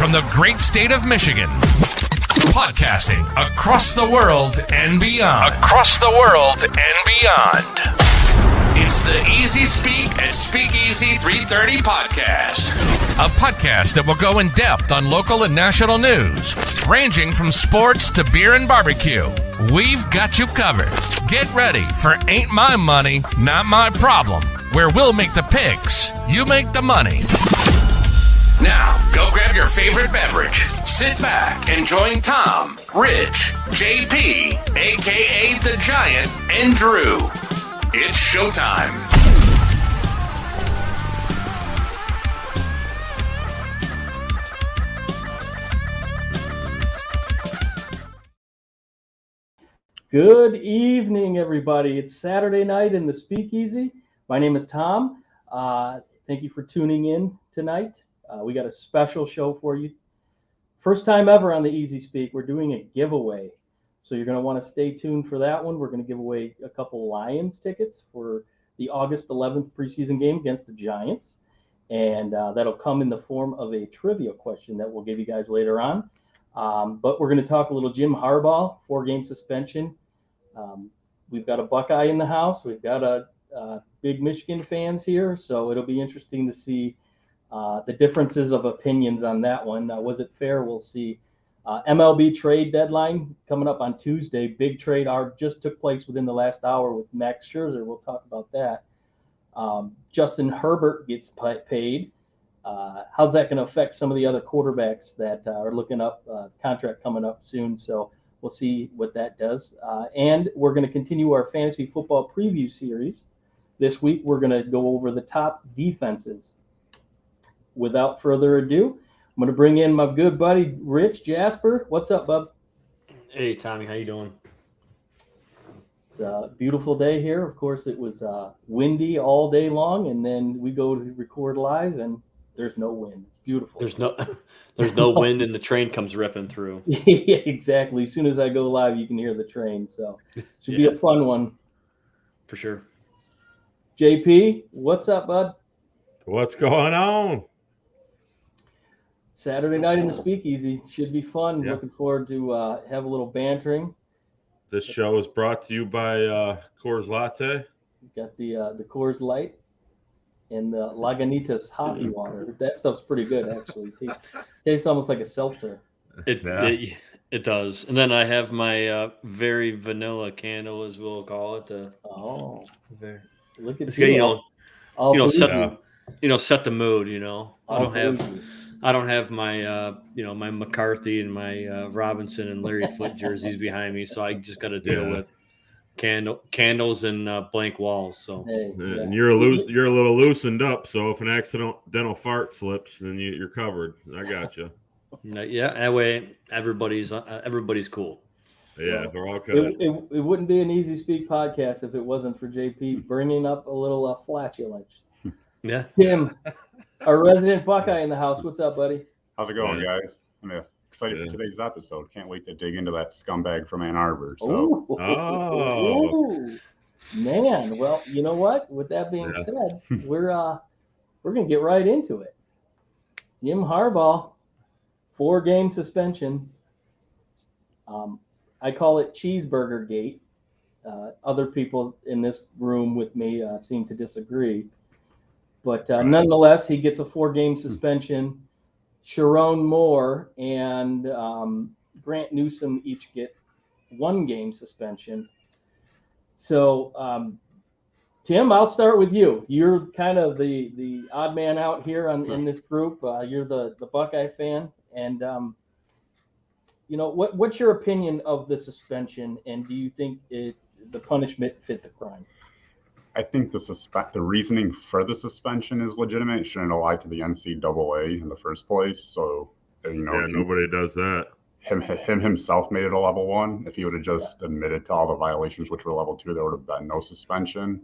from the great state of Michigan. Podcasting across the world and beyond. Across the world and beyond. It's the Easyspeak at Speakeasy330 podcast. A podcast that will go in depth on local and national news, ranging from sports to beer and barbecue. We've got you covered. Get ready for Ain't My Money, Not My Problem, where we'll make the picks, you make the money. Now, go grab your favorite beverage, sit back, and join Tom, Rich, JP, a.k.a. The Giant, and Drew. It's showtime. Good evening, everybody. It's Saturday night in the Speakeasy. My name is Tom. Thank you for tuning in tonight. We got a special show for you. First time ever on the Easyspeak, we're doing a giveaway. So you're going to want to stay tuned for that one. We're going to give away a couple Lions tickets for the August 11th preseason game against the Giants. And that'll come in the form of a trivia question that we'll give you guys later on. But we're going to talk a little Jim Harbaugh, 4-game suspension. We've got a Buckeye in the house. We've got a big Michigan fans here. So it'll be interesting to see the differences of opinions on that one. Was it fair? We'll see. MLB Trade Deadline coming up on Tuesday. Big trade just took place within the last hour with Max Scherzer. We'll talk about that. Justin Herbert gets paid. How's that going to affect some of the other quarterbacks that are looking up contract coming up soon? So we'll see what that does. And we're going to continue our fantasy football preview series. This week, we're going to go over the top defenses. Without further ado, I'm going to bring in my good buddy, Rich Jasper. What's up, bub? Hey, Tommy. How you doing? It's a beautiful day here. Of course, it was windy all day long, and then we go to record live, and there's no wind. It's beautiful. There's no wind, and the train comes ripping through. Yeah, exactly. As soon as I go live, you can hear the train. So it should be a fun one. For sure. JP, what's up, bud? What's going on? Saturday night in the Speakeasy. Should be fun. Yep. Looking forward to have a little bantering. This show is brought to you by Coors Latte. We've got the Coors Light and the Lagunitas hockey water. That stuff's pretty good, actually. Tastes almost like a seltzer. It does. And then I have my very vanilla candle, as we'll call it. Look at set the mood. I don't have my my McCarthy and my Robinson and Larry Foote jerseys behind me, so I just got to deal with candles and blank walls. So and you're a little loosened up. So if an accidental fart slips, then you're covered. I got you. Yeah, that way everybody's cool. Yeah, they're all good. It wouldn't be an Easyspeak podcast if it wasn't for JP bringing up a little flatulence. Yeah, Tim. Our resident Buckeye in the house. What's up, buddy? How's it going, guys? I'm excited for today's episode. Can't wait to dig into that scumbag from Ann Arbor. So. Oh, man. Well, you know what? With that being said, we're gonna get right into it. Jim Harbaugh, 4-game suspension. I call it Cheeseburger Gate. Other people in this room with me seem to disagree. But nonetheless, he gets a 4-game suspension. Sharon Moore and Grant Newsom each get 1-game suspension. So, Tim, I'll start with you. You're kind of the odd man out here in this group. You're the Buckeye fan. And, what's your opinion of the suspension? And do you think the punishment fit the crime? I think the reasoning for the suspension is legitimate. It shouldn't apply to the NCAA in the first place. So, nobody does that. Him himself made it a level 1. If he would have just admitted to all the violations, which were level 2, there would have been no suspension.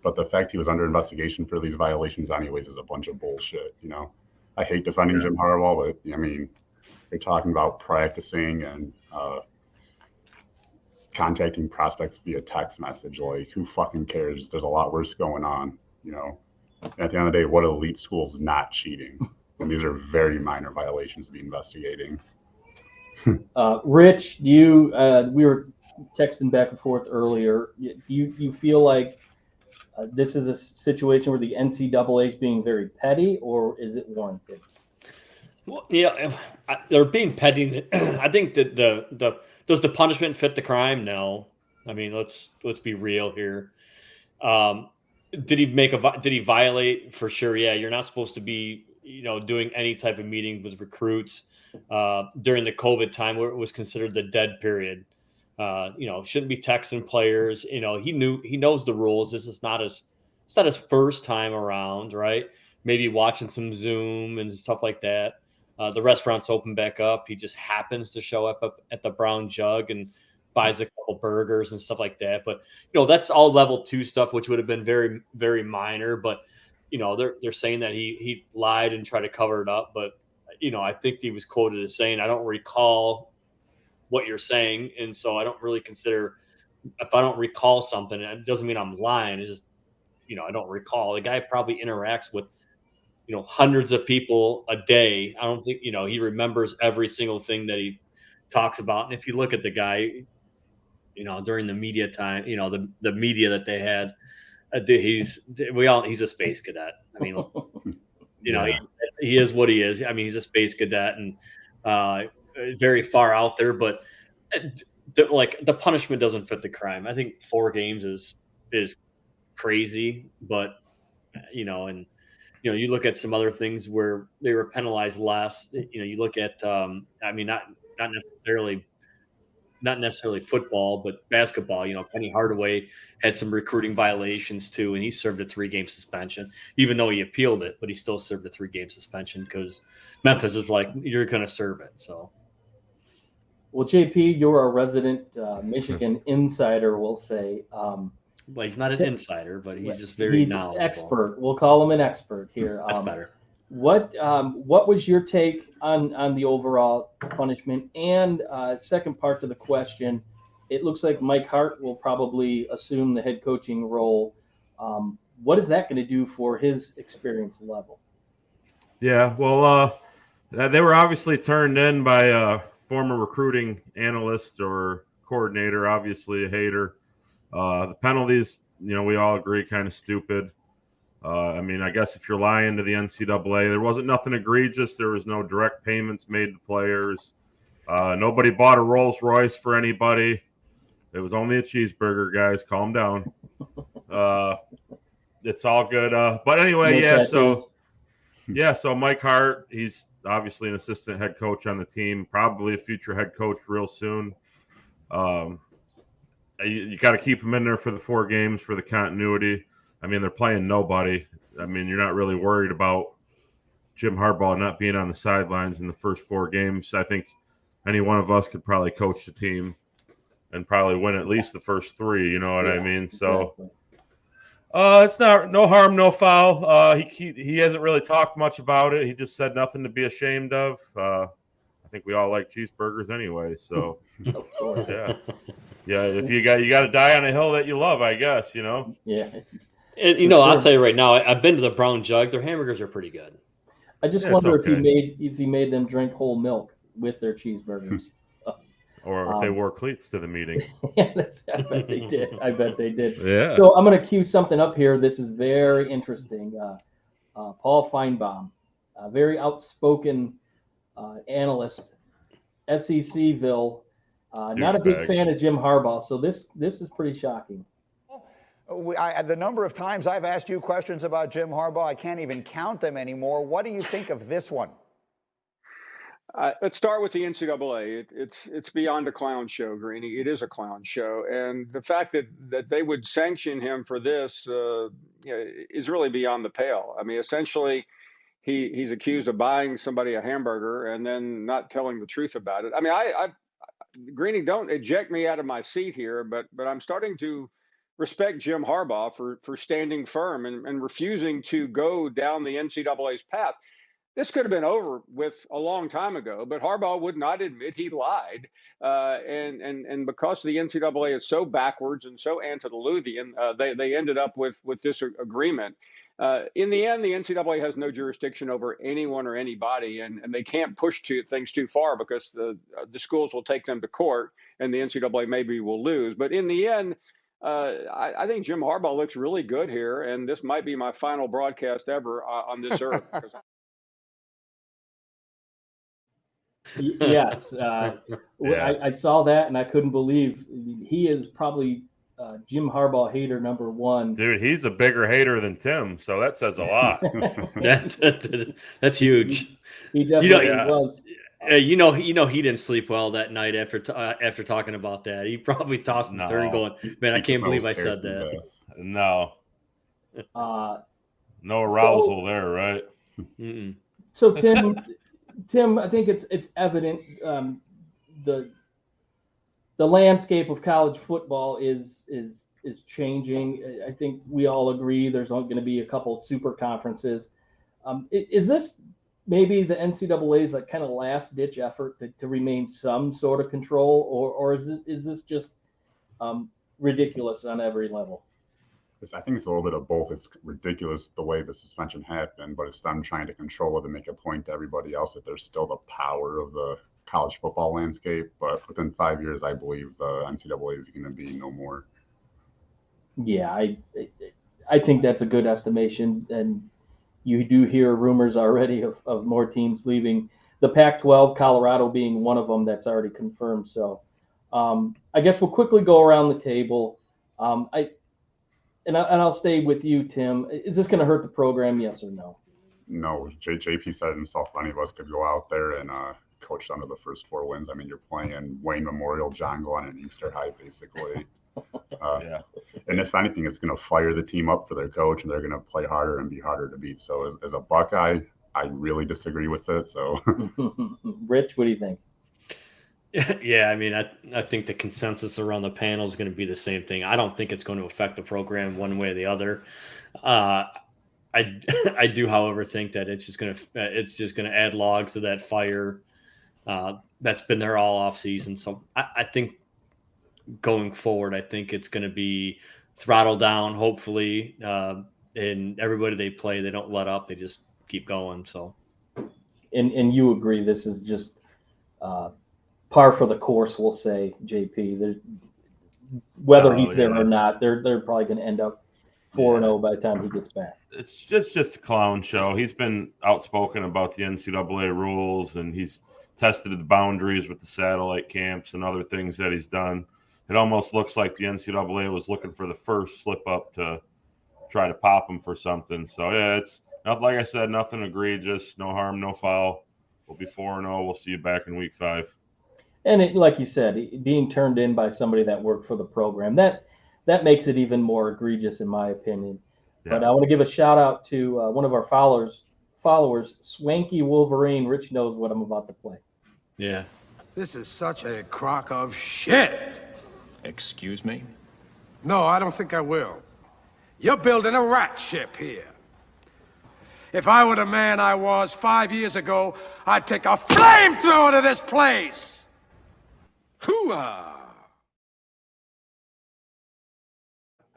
But the fact he was under investigation for these violations anyways is a bunch of bullshit. I hate defending Jim Harbaugh, but you're talking about practicing and contacting prospects via text message. Like, who fucking cares? There's a lot worse going on, At the end of the day, what elite school is not cheating? And these are very minor violations to be investigating. Rich, do you? We were texting back and forth earlier. Do you feel like this is a situation where the NCAA is being very petty, or is it warranted? Well, they're being petty. I think that does the punishment fit the crime? No. I mean, let's be real here. Did he violate? For sure? Yeah, you're not supposed to be doing any type of meeting with recruits during the COVID time where it was considered the dead period. Shouldn't be texting players. He knows the rules. It's not his first time around, right? Maybe watching some Zoom and stuff like that. The restaurant's open back up. He just happens to show up at the Brown Jug and buys a couple burgers and stuff like that. But that's all level 2 stuff, which would have been very, very minor. But they're saying that he lied and tried to cover it up. But I think he was quoted as saying, "I don't recall what you're saying," and so I don't really consider, if I don't recall something, it doesn't mean I'm lying. It's just I don't recall. The guy probably interacts with hundreds of people a day. I don't think he remembers every single thing that he talks about. And if you look at the guy, during the media time, the media that they had, he's a space cadet. I mean, he is what he is. I mean, he's a space cadet and very far out there, but the punishment doesn't fit the crime. I think 4 games is crazy, but you look at some other things where they were penalized less. You look at not necessarily football, but basketball. Penny Hardaway had some recruiting violations too, and he served a 3-game suspension, even though he appealed it, but he still served a 3-game suspension because Memphis is like, you're going to serve it. So, well, JP, you're a resident Michigan insider, we'll say. Well, he's not an insider, but he's just very knowledgeable. Expert. We'll call him an expert here. That's better. What was your take on the overall punishment? And second part to the question, it looks like Mike Hart will probably assume the head coaching role. What is that going to do for his experience level? Yeah, well, they were obviously turned in by a former recruiting analyst or coordinator, obviously a hater. The penalties, we all agree, kind of stupid. I guess if you're lying to the NCAA, there wasn't nothing egregious. There was no direct payments made to players. Nobody bought a Rolls Royce for anybody. It was only a cheeseburger, guys. Calm down. It's all good. But anyway, so Mike Hart, he's obviously an assistant head coach on the team, probably a future head coach real soon. You got to keep him in there for the 4 games for the continuity. I mean, they're playing nobody. I mean, you're not really worried about Jim Harbaugh not being on the sidelines in the first 4 games. I think any one of us could probably coach the team and probably win at least the first 3. You know what I mean? So it's no harm, no foul. He hasn't really talked much about it. He just said nothing to be ashamed of. I think we all like cheeseburgers anyway. So Of course. yeah. If you got to die on a hill that you love, I guess. Yeah. And, I'll tell you right now, I've been to the Brown Jug. Their hamburgers are pretty good. I just wonder if he made them drink whole milk with their cheeseburgers. Or if they wore cleats to the meeting. I bet they did. Yeah. So I'm going to cue something up here. This is very interesting. Paul Feinbaum, a very outspoken analyst, SECville, not a big fan of Jim Harbaugh. So this is pretty shocking. The number of times I've asked you questions about Jim Harbaugh, I can't even count them anymore. What do you think of this one? Let's start with the NCAA. It's beyond a clown show, Greeny. It is a clown show, and the fact that they would sanction him for this is really beyond the pale. I mean, essentially, he's accused of buying somebody a hamburger and then not telling the truth about it. I mean, Greeny, don't eject me out of my seat here, but I'm starting to respect Jim Harbaugh for standing firm and refusing to go down the NCAA's path. This could have been over with a long time ago, but Harbaugh would not admit he lied. And because the NCAA is so backwards and so antediluvian, they ended up with this agreement. in the end, the NCAA has no jurisdiction over anyone or anybody, and they can't push things too far because the schools will take them to court, and the NCAA maybe will lose. But in the end, I think Jim Harbaugh looks really good here, and this might be my final broadcast ever on this earth. Yes, I saw that, and I couldn't believe he is probably Jim Harbaugh hater number one. Dude, he's a bigger hater than Tim, so that says a lot. That's huge. He definitely was. You know, he didn't sleep well that night after talking about that. He probably tossed and turned, going, "Man, I can't believe I said that." No, no arousal there, right? Mm-mm. So Tim, I think it's evident the landscape of college football is changing. I think we all agree there's going to be a couple super conferences. Is this maybe the NCAA's like kind of last ditch effort to remain some sort of control, or is this just ridiculous on every level? I think it's a little bit of both. It's ridiculous the way the suspension happened, but it's them trying to control it and make a point to everybody else that there's still the power of the college football landscape. But within 5 years, I believe the NCAA is going to be no more. Yeah, I think that's a good estimation, and you do hear rumors already of more teams leaving. The Pac-12, Colorado being one of them that's already confirmed. So I guess we'll quickly go around the table. I'll stay with you, Tim. Is this going to hurt the program, yes or no? No. JP said himself, any of us could go out there and coach under the first 4 wins. I mean, you're playing Wayne Memorial, John Glenn, and Easter High, basically. Yeah. And if anything, it's going to fire the team up for their coach, and they're going to play harder and be harder to beat. So as a Buckeye, I really disagree with it. So, Rich, what do you think? Yeah, I mean, I think the consensus around the panel is going to be the same thing. I don't think it's going to affect the program one way or the other. I do, however, think that it's just going to add logs to that fire that's been there all off season. So I think going forward, I think it's going to be throttled down. Hopefully, and everybody they play, they don't let up. They just keep going. So, and you agree this is just par for the course, we'll say, JP. There's whether he's there or not, they're probably going to end up 4-0 by the time he gets back. It's just a clown show. He's been outspoken about the NCAA rules, and he's tested the boundaries with the satellite camps and other things that he's done. It almost looks like the NCAA was looking for the first slip up to try to pop him for something. So yeah, it's not, like I said, nothing egregious, no harm, no foul. We'll be 4-0. We'll see you back in week 5. And it, like you said, being turned in by somebody that worked for the program, that makes it even more egregious, in my opinion. Yeah. But I want to give a shout out to one of our followers, Swanky Wolverine. Rich knows what I'm about to play. Yeah. This is such a crock of shit. Excuse me? No, I don't think I will. You're building a rat ship here. If I were the man I was 5 years ago, I'd take a flamethrower to this place. Hoo-ah!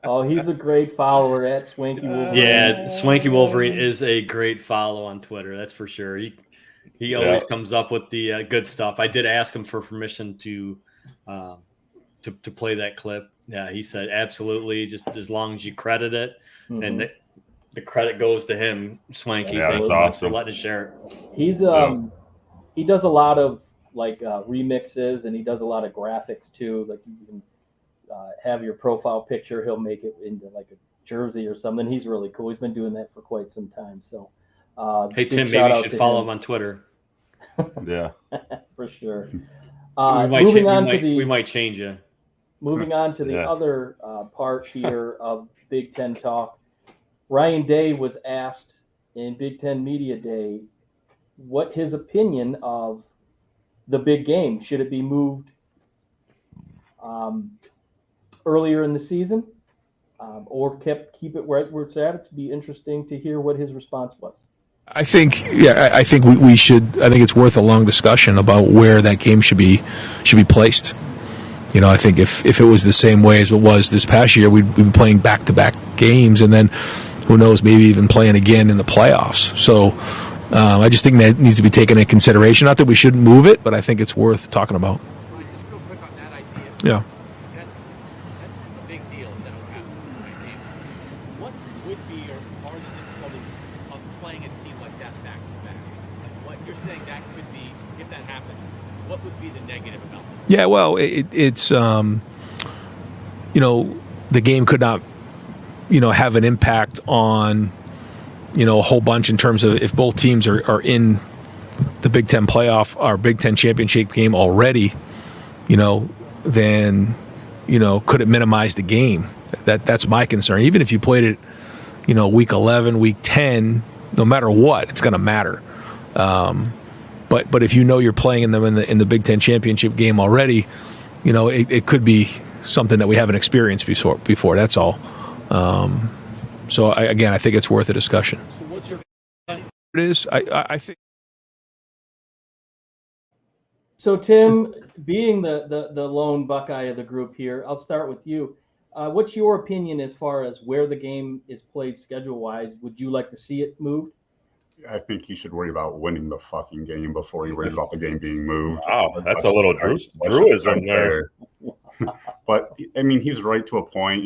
Oh, he's a great follower at Swanky Wolverine. Yeah, Swanky Wolverine is a great follow on Twitter. That's for sure. He always comes up with the good stuff. I did ask him for permission to play that clip. Yeah, he said absolutely, just as long as you credit it, and the credit goes to him, Swanky. Yeah, Thank you awesome. for letting us share it. He's he does a lot of like remixes, and he does a lot of graphics too. Like you can have your profile picture, he'll make it into like a jersey or something. He's really cool. He's been doing that for quite some time. So, hey Tim, maybe you should follow him on Twitter. Yeah, for sure. We might change you. Moving on to the other part here of Big Ten talk. Ryan Day was asked in Big Ten Media Day what his opinion of the big game. Should it be moved earlier in the season or keep it where it's at? It'd be interesting to hear what his response was. I think we should. I think it's worth a long discussion about where that game should be placed. You know, I think if it was the same way as it was this past year, we'd be playing back-to-back games, and then who knows, maybe even playing again in the playoffs. So I just think that needs to be taken into consideration. Not that we shouldn't move it, but I think it's worth talking about. Just real quick on that idea. Yeah. That's a big deal if that'll happen. Right? What would be your part of the difficulty of playing a team like that back to back? Like what you're saying that could be, if that happened, what would be the negative about that? Yeah, well, it's the game could not, have an impact on, a whole bunch in terms of if both teams are in the Big Ten playoff or Big Ten championship game already, then, could it minimize the game? That's my concern. Even if you played it, week 11, week 10, no matter what, it's going to matter. But if you're playing in the Big Ten championship game already, it could be something that we haven't experienced before. That's all. So I think it's worth a discussion. So what's your It is. I think. So Tim, being the lone Buckeye of the group here, I'll start with you. What's your opinion as far as where the game is played schedule-wise? Would you like to see it moved? I think he should worry about winning the fucking game before he worries about the game being moved. Wow, that's a little Drewism there. But I mean, he's right to a point.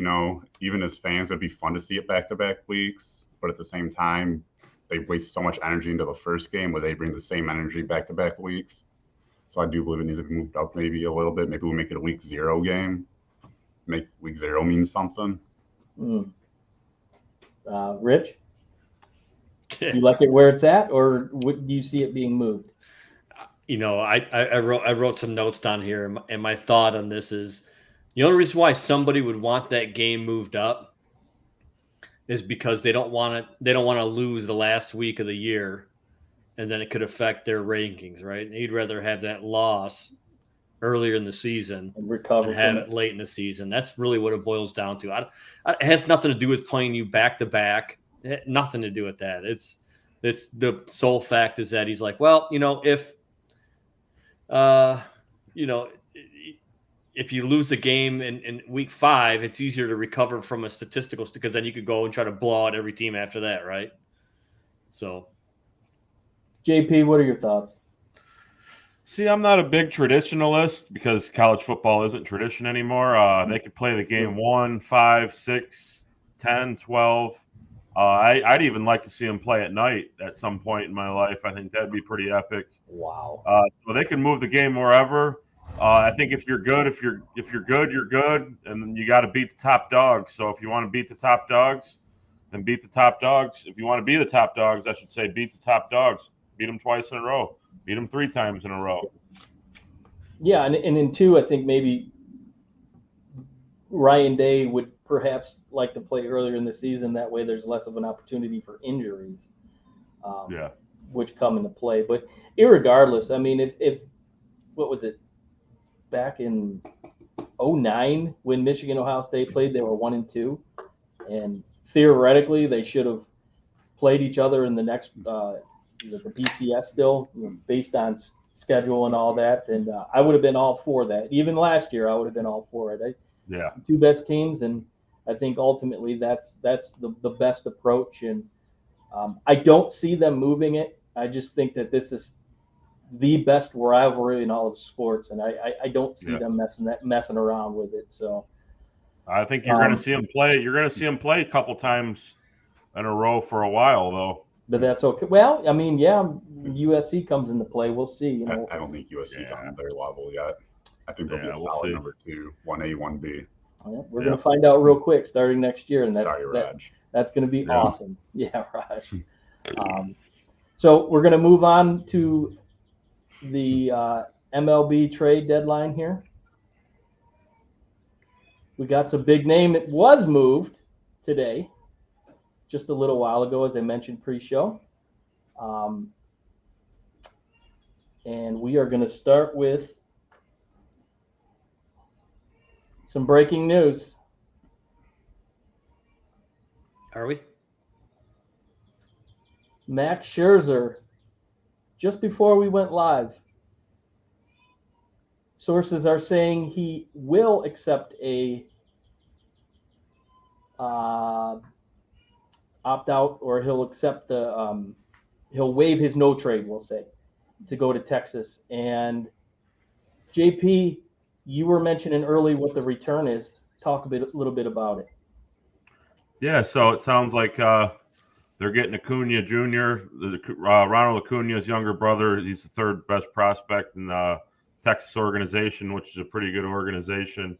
Even as fans, it'd be fun to see it back-to-back weeks. But at the same time, they waste so much energy into the first game where they bring the same energy back-to-back weeks. So I do believe it needs to be moved up maybe a little bit. Maybe we'll make it a week 0 game. Make week 0 mean something. Rich? You like it where it's at, or do you see it being moved? I wrote some notes down here, and my thought on this is the only reason why somebody would want that game moved up is because they don't want to lose the last week of the year, and then it could affect their rankings, right? And you'd rather have that loss earlier in the season and recover and have it late in the season. That's really what it boils down to. It has nothing to do with playing you back to back. Nothing to do with that. It's the sole fact is that he's like, well, if you lose a game in week 5, it's easier to recover from a statistical because then you could go and try to blow out every team after that, right? So, JP, what are your thoughts? See, I'm not a big traditionalist because college football isn't tradition anymore. They could play the game 1, 5, 6, 10, 12. I'd even like to see them play at night at some point in my life. I think that'd be pretty epic. Wow. So they can move the game wherever. I think if you're good, you're good, and then you got to beat the top dogs. So if you want to beat the top dogs, then beat the top dogs. If you want to be the top dogs, I should say beat the top dogs. Beat them twice in a row. Beat them 3 times in a row. Yeah, and in 2, I think maybe Ryan Day would perhaps like to play earlier in the season. That way there's less of an opportunity for injuries, which come into play. But irregardless, I mean, if what was it, back in 2009 when Michigan Ohio State played, they were 1-2, and theoretically they should have played each other in the next the BCS still, based on schedule and all that. And I would have been all for that. Even last year, I would have been all for it. Yeah, it's the 2 best teams, and I think ultimately that's the best approach. And I don't see them moving it. I just think that this is the best rivalry in all of sports, and I don't see them messing around with it. So I think you're going to see them play. You're going to see them play a couple times in a row for a while, though. But that's okay. Well, I mean, USC comes into play. We'll see. I don't think USC's on their level yet. I think they'll be a solid number 2, 1A, 1B. We're going to find out real quick starting next year, and that's going to be awesome. Yeah, Raj. So we're going to move on to the MLB trade deadline here. We got some big name. It was moved today, just a little while ago, as I mentioned pre-show. And we are going to start with some breaking news. Are we? Max Scherzer, just before we went live, sources are saying he will accept a opt out, or he'll accept he'll waive his no trade, we'll say, to go to Texas. And JP, you were mentioning early what the return is. Talk a little bit about it. Yeah, so it sounds like they're getting Acuna Jr., Ronald Acuna's younger brother. He's the third best prospect in the Texas organization, which is a pretty good organization.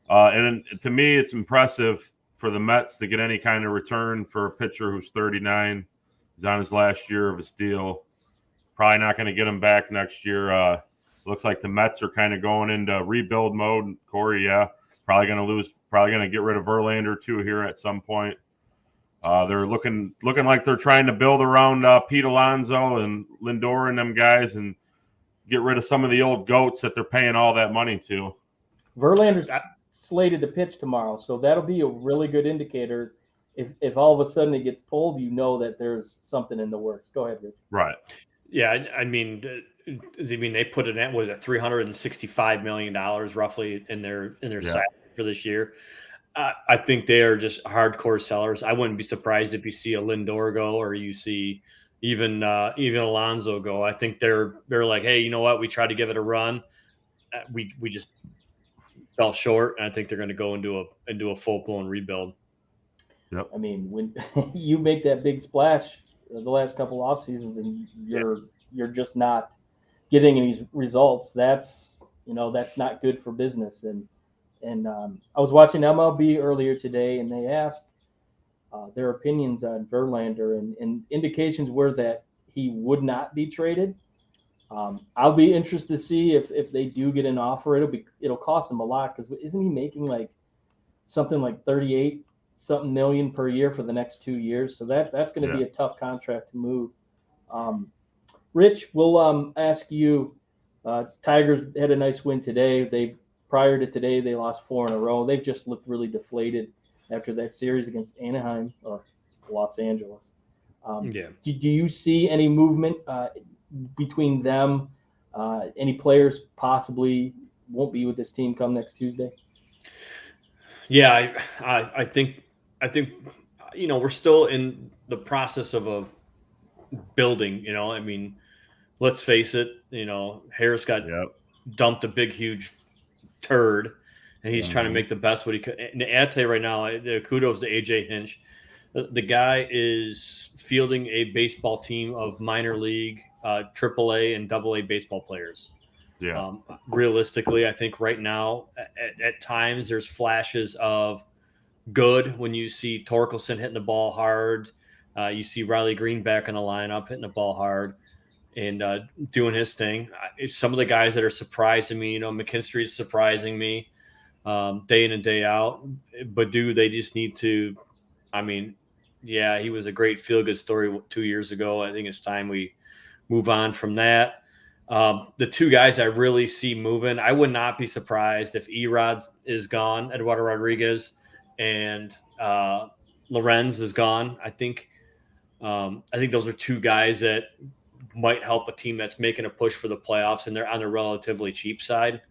And to me, it's impressive for the Mets to get any kind of return for a pitcher who's 39. He's on his last year of his deal. Probably not going to get him back next year. Looks like the Mets are kind of going into rebuild mode. Corey, probably going to get rid of Verlander too here at some point. They're looking like they're trying to build around Pete Alonso and Lindor and them guys and get rid of some of the old goats that they're paying all that money to. Verlander's slated to pitch tomorrow, so that'll be a really good indicator. If all of a sudden it gets pulled, you know that there's something in the works. Go ahead, Rich. Right. Yeah, I mean, they put it at, was it $365 million roughly in their salary for this year. I think they are just hardcore sellers. I wouldn't be surprised if you see a Lindor go, or you see even Alonso go. I think they're like, hey, you know what? We tried to give it a run. We just fell short, and I think they're going to go into a full blown rebuild. Yep. I mean, when you make that big splash the last couple off seasons and you're just not getting any results, that's not good for business. And I was watching MLB earlier today, and they asked their opinions on Verlander, and indications were that he would not be traded. I'll be interested to see if they do get an offer. It'll cost him a lot, because isn't he making something like 38 something million per year for the next 2 years? So that's going to be a tough contract to move. Rich, we'll ask you. Tigers had a nice win today. Prior to today, they lost 4 in a row. They've just looked really deflated after that series against Anaheim or Los Angeles. Do you see any movement between them? Any players possibly won't be with this team come next Tuesday? Yeah, I think we're still in the process of a building. I mean, let's face it. Harris got dumped a big, huge turd, and he's trying to make the best what he could. And I'll tell you right now, kudos to AJ Hinch. The guy is fielding a baseball team of minor league, AAA, and AA baseball players. Yeah. Realistically, I think right now, at times, there's flashes of good when you see Torkelson hitting the ball hard. You see Riley Green back in the lineup hitting the ball hard and doing his thing. Some of the guys that are surprising me, McKinstry is surprising me day in and day out. But they just need to, he was a great feel-good story 2 years ago. I think it's time we move on from that. The two guys I really see moving, I would not be surprised if Erod is gone, Eduardo Rodriguez, and Lorenz is gone. I think those are two guys that might help a team that's making a push for the playoffs, and they're on the relatively cheap side.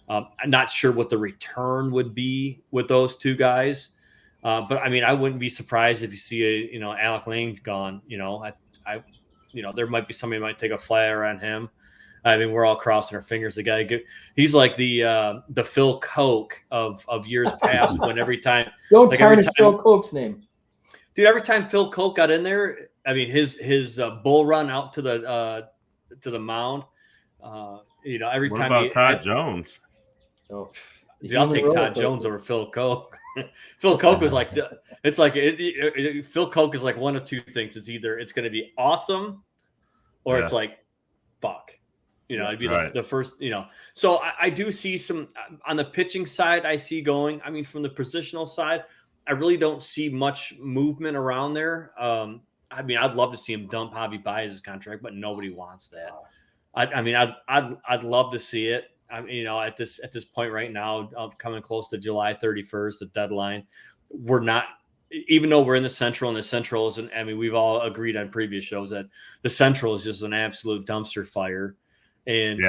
I'm not sure what the return would be with those two guys, but I wouldn't be surprised if you see Alec Lang gone. There might be somebody who might take a flyer on him. We're all crossing our fingers. The guy, he's like the Phil Koch of years past. When every time don't tarnish Phil Koch's name, dude. Every time Phil Koch got in there, his bull run out to the mound. Every what time. What about Todd Jones? Oh, dude, I'll take Todd Jones over Phil Koch. Phil Koch was like, Phil Koch is like one of two things. It's either it's going to be awesome, or it's like, fuck. It'd be the first, So I do see some on the pitching side. I see going. From the positional side, I really don't see much movement around there. I'd love to see him dump Javi Baez's contract, but nobody wants that. I'd love to see it. At this point right now, of coming close to July 31st, the deadline, we're not. Even though we're in the Central, and the Central isn't. We've all agreed on previous shows that the Central is just an absolute dumpster fire. And,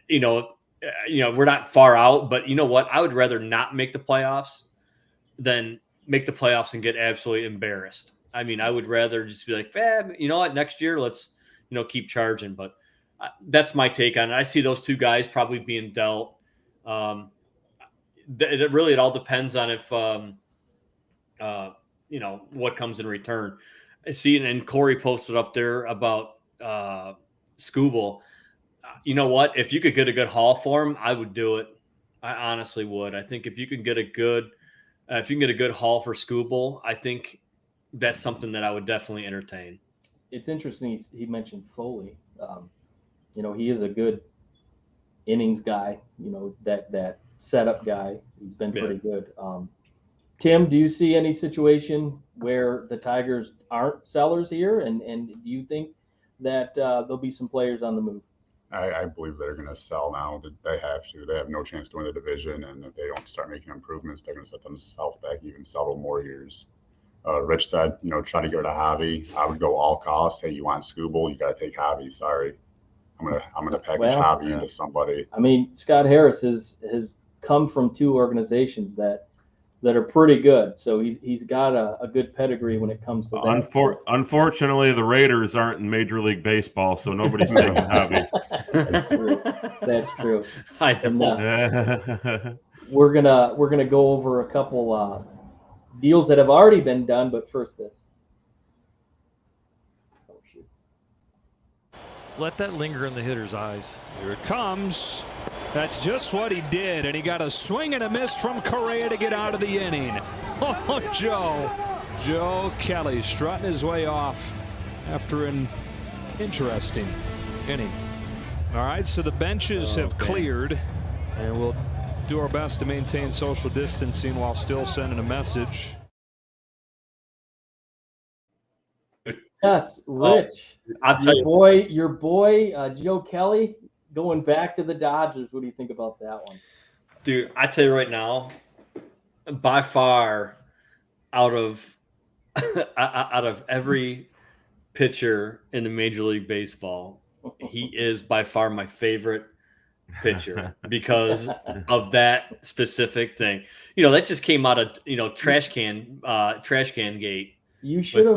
we're not far out, but you know what? I would rather not make the playoffs than make the playoffs and get absolutely embarrassed. I mean, I would rather just be like, you know what, next year let's keep charging. But that's my take on it. I see those two guys probably being dealt. It all depends on if what comes in return. I see, and Corey posted up there about Skubal. You know what? If you could get a good haul for him, I would do it. I honestly would. I think if you can get a good haul for Skubal, I think that's something that I would definitely entertain. It's interesting. He mentions Foley. He is a good innings guy. That setup guy. He's been pretty good. Tim, do you see any situation where the Tigers aren't sellers here? And do you think that there'll be some players on the move? I believe they're going to sell now. They have to. They have no chance to win the division, and if they don't start making improvements, they're going to set themselves back even several more years. Rich said, try to go to Javi. I would go all costs. Hey, you want Skubal? You got to take Javi. Sorry, I'm gonna package Javi into somebody. I mean, Scott Harris has come from two organizations that are pretty good. So he's got a good pedigree when it comes to that. Unfortunately, the Raiders aren't in Major League Baseball, so nobody's taking Javi. That's true. I know. We're gonna go over a couple deals that have already been done, but first this. Oh, shoot. Let that linger in the hitter's eyes. Here it comes. That's just what he did, and he got a swing and a miss from Correa to get out of the inning. Oh, Joe Kelly strutting his way off after an interesting inning. All right, so the benches have cleared, and we'll do our best to maintain social distancing while still sending a message. Yes, Rich. Your boy, Joe Kelly. Going back to the Dodgers, what do you think about that one? Dude, I tell you right now, by far, out of every pitcher in the Major League Baseball, he is by far my favorite pitcher because of that specific thing. That just came out of trash can gate. You should have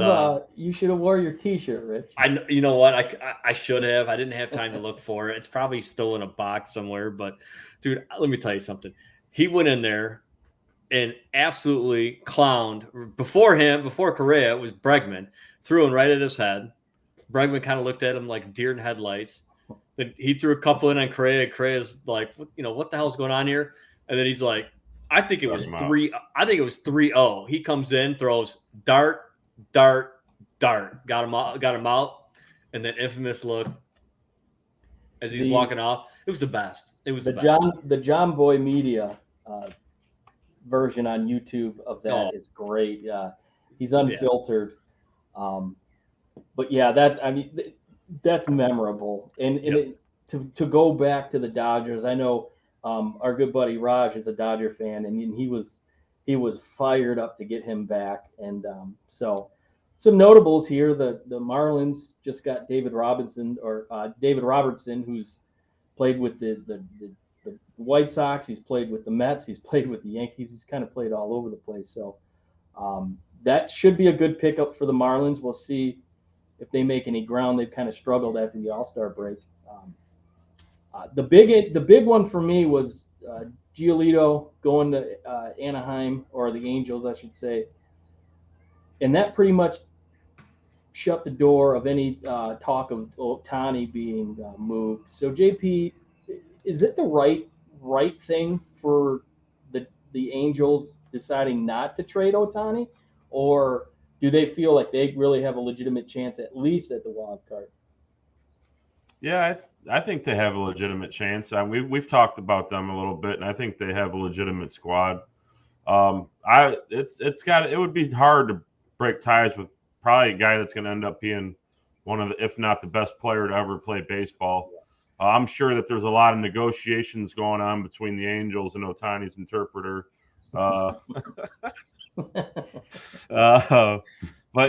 wore your T-shirt, Rich. You know what? I should have. I didn't have time to look for it. It's probably still in a box somewhere. But, dude, let me tell you something. He went in there and absolutely clowned. Before Correa, it was Bregman. Threw him right at his head. Bregman kind of looked at him like deer in headlights. Then he threw a couple in on Correa. Correa's like, what the hell's going on here? And then he's like, I think it was 3-0. He comes in, throws dart. Got him out, and then infamous look as he's walking off. It was the best. It was the John Boy Media version on YouTube of that is great. He's unfiltered, but yeah, that's memorable. And to go back to the Dodgers, I know our good buddy Raj is a Dodger fan, and he was fired up to get him back. And so some notables here, the Marlins just got David Robertson, who's played with the White Sox. He's played with the Mets. He's played with the Yankees. He's kind of played all over the place. So that should be a good pickup for the Marlins. We'll see if they make any ground. They've kind of struggled after the All-Star break. The big one for me was Giolito going to Anaheim, or the Angels, I should say. And that pretty much shut the door of any talk of Ohtani being moved. So, JP, is it the right thing for the Angels deciding not to trade Ohtani? Or do they feel like they really have a legitimate chance at least at the wild card? Yeah, I think they have a legitimate chance. We've talked about them a little bit, and I think they have a legitimate squad. It would be hard to break ties with probably a guy that's going to end up being one of the, if not the best player to ever play baseball. I'm sure that there's a lot of negotiations going on between the Angels and Ohtani's interpreter. But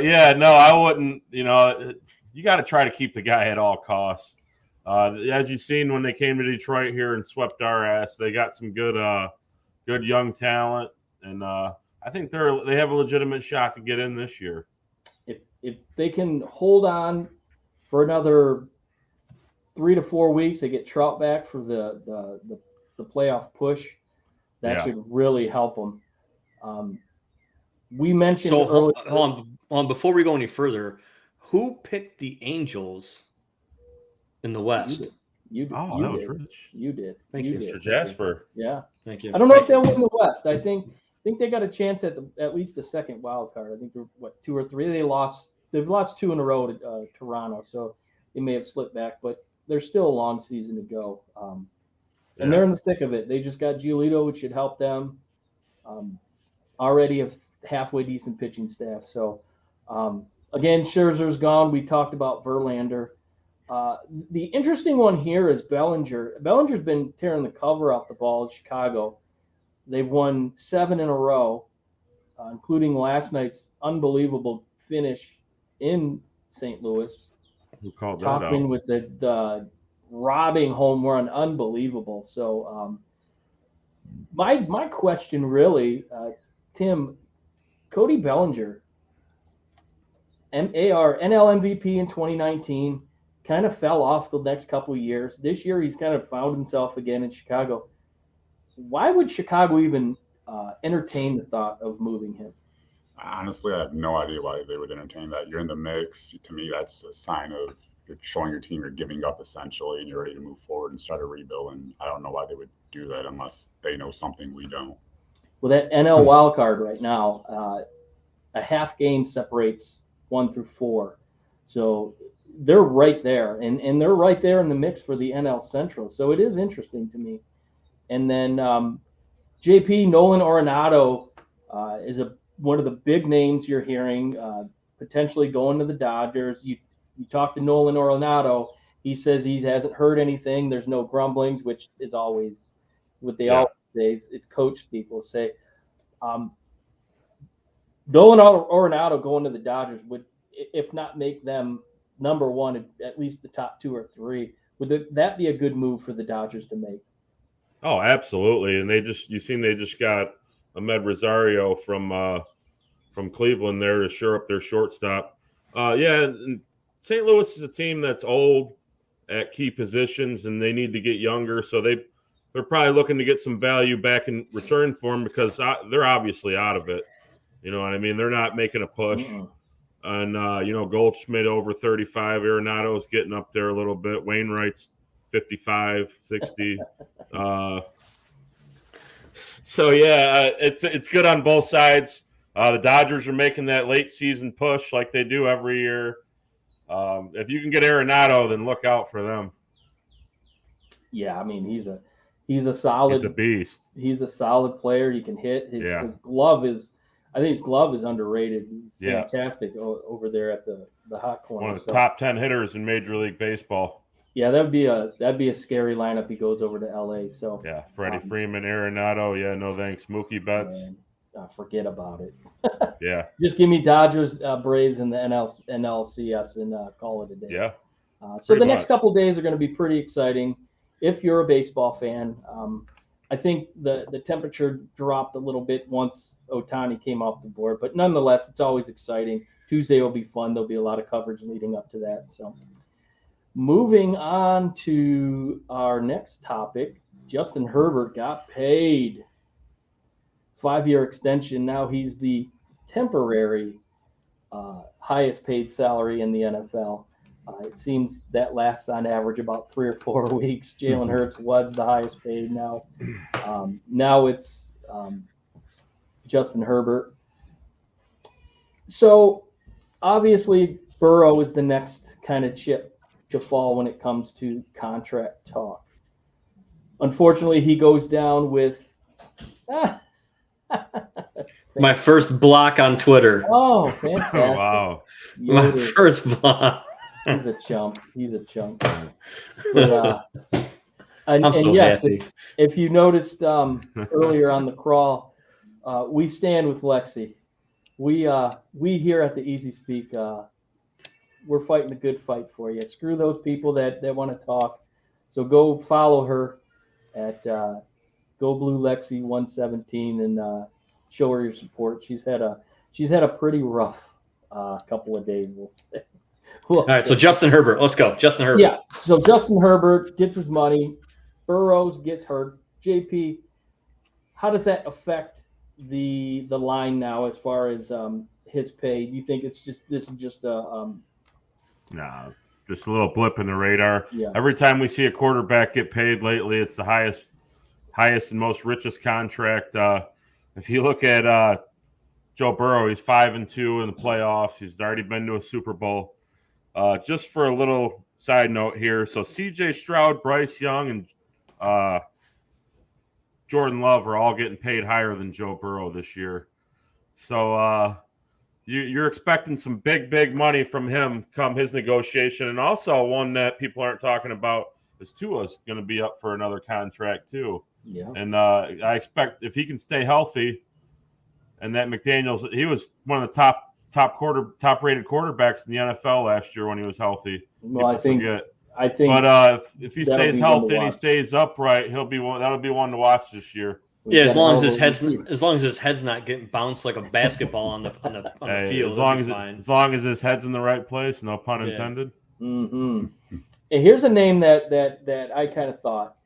yeah, no, I wouldn't. You got to try to keep the guy at all costs. As you've seen when they came to Detroit here and swept our ass, they got some good young talent, and I think they have a legitimate shot to get in this year. if they can hold on for another 3 to 4 weeks, they get Trout back for the playoff push. That should really help them. We mentioned earlier. Hold on, before we go any further, who picked the Angels in the West? You did. That was Rich. You did. Thank you, Mr. Jasper. Yeah. Thank you. I don't know if they'll win the West. I think they got a chance at least the second wild card. I think they're 2 or 3. They've lost 2 in a row to Toronto, so they may have slipped back, but there's still a long season to go. And they're in the thick of it. They just got Giolito, which should help them. Already a halfway decent pitching staff. So again, Scherzer's gone. We talked about Verlander. The interesting one here is Bellinger. Bellinger's been tearing the cover off the ball in Chicago. They've won 7 in a row, including last night's unbelievable finish in St. Louis. Who called that out? Talkman with the robbing home run, unbelievable. So my question really, Tim, Cody Bellinger, NL MVP in 2019, kind of fell off the next couple of years. This year he's kind of found himself again in Chicago. Why would Chicago even entertain the thought of moving him? Honestly, I have no idea why they would entertain that. You're in the mix. To me, that's a sign of you're showing your team you're giving up essentially, and you're ready to move forward and start a rebuild. And I don't know why they would do that unless they know something we don't. Well, that NL wild card right now, a half game separates 1 through 4, so they're right there, and they're right there in the mix for the NL Central. So it is interesting to me. And then JP Nolan Arenado is one of the big names you're hearing potentially going to the Dodgers. You talk to Nolan Arenado, he says he hasn't heard anything. There's no grumblings, which is always what they always say. It's coach people say. Nolan Arenado going to the Dodgers would, if not make them number 1, at least the top 2 or 3. Would that be a good move for the Dodgers to make? Oh, absolutely. And they just got Ahmed Rosario from Cleveland there to shore up their shortstop. And St. Louis is a team that's old at key positions, and they need to get younger. So they're probably looking to get some value back in return for them because they're obviously out of it. You know what I mean? They're not making a push. And, Goldschmidt over 35. Arenado's getting up there a little bit. Wainwright's 55, 60. It's good on both sides. The Dodgers are making that late season push like they do every year. If you can get Arenado, then look out for them. Yeah, I mean he's a solid. He's a beast. He's a solid player. He can hit. His glove is. I think his glove is underrated. He's fantastic over there at the hot corner. One of the top 10 hitters in Major League Baseball. Yeah, that'd be a scary lineup. He goes over to LA. So yeah, Freddie Freeman, Arenado. Yeah, no thanks. Mookie Betts. Forget about it. Yeah. Just give me Dodgers, Braves, and the NLCS and call it a day. Yeah. So the next couple of days are going to be pretty exciting if you're a baseball fan. I think the temperature dropped a little bit once Ohtani came off the board, but nonetheless, it's always exciting. Tuesday will be fun. There'll be a lot of coverage leading up to that. So moving on to our next topic, Justin Herbert got paid. 5-year extension. Now he's the temporary highest paid salary in the NFL. It seems that lasts on average about 3 or 4 weeks. Jalen Hurts was the highest paid. Now it's Justin Herbert. So obviously Burrow is the next kind of chip to fall when it comes to contract talk. Unfortunately, he goes down with my first block on Twitter. Oh, fantastic. Wow. My first block. He's a chump. But, I'm so happy. If you noticed earlier on the crawl, we stand with Lexi. We here at the Easyspeak, we're fighting a good fight for you. Screw those people that want to talk. So go follow her at Go Blue Lexi 117 and show her your support. She's had a pretty rough a couple of days. We'll see. All right, so Justin Herbert. Let's go. Justin Herbert. Yeah, so Justin Herbert gets his money. Burrows gets hurt. JP, how does that affect the line now as far as his pay? Do you think this is just a Nah, just a little blip in the radar. Yeah. Every time we see a quarterback get paid lately, it's the highest and most richest contract. If you look at Joe Burrow, he's 5-2 in the playoffs. He's already been to a Super Bowl. Just for a little side note here, so C.J. Stroud, Bryce Young, and Jordan Love are all getting paid higher than Joe Burrow this year. So you're expecting some big money from him come his negotiation. And also one that people aren't talking about is Tua's going to be up for another contract too. Yeah. And I expect if he can stay healthy, and that McDaniels, he was one of the top rated quarterbacks in the NFL last year when he was healthy. Well, I think. But if he stays healthy and he stays upright, that'll be one to watch this year. Yeah, as long as his head's not getting bounced like a basketball on the field. As long as his head's in the right place, no pun intended. Mm-hmm. And here's a name that I kind of thought.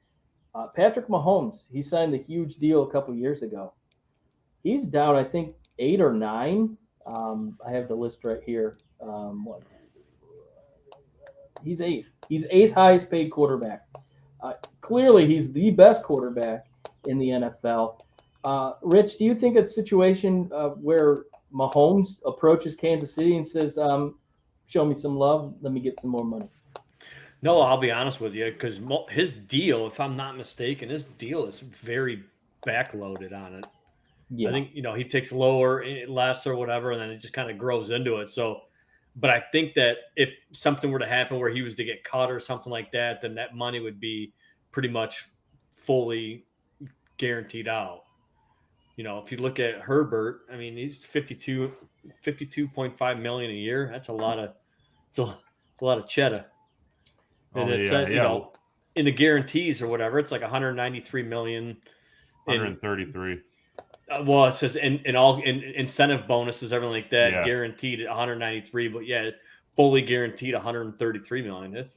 Patrick Mahomes. He signed a huge deal a couple years ago. He's down, I think, 8 or 9. I have the list right here. He's 8th. He's 8th highest paid quarterback. Clearly, he's the best quarterback in the NFL. Rich, do you think it's a situation where Mahomes approaches Kansas City and says, show me some love, let me get some more money? No, I'll be honest with you, because his deal, if I'm not mistaken, his deal is very backloaded on it. Yeah. I think, he takes less or whatever, and then it just kind of grows into it. So, but I think that if something were to happen where he was to get caught or something like that, then that money would be pretty much fully guaranteed out. If you look at Herbert, I mean, he's 52.5 million a year. That's a lot of cheddar. And in the guarantees or whatever, it's like 193 million. 133. Well, it says in all incentive bonuses, everything like that, guaranteed at 193, but fully guaranteed 133 million.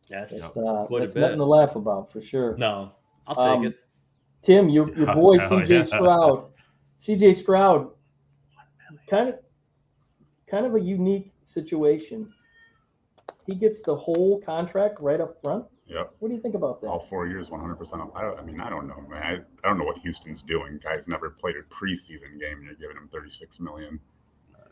That's nothing to laugh about for sure. No, I'll take it. Tim, your boy CJ Stroud. CJ Stroud, kind of a unique situation. He gets the whole contract right up front. Yep. What do you think about that? All 4 years, 100%. I don't know, man. I don't know what Houston's doing. Guy's never played a preseason game, and you're giving him $36 million.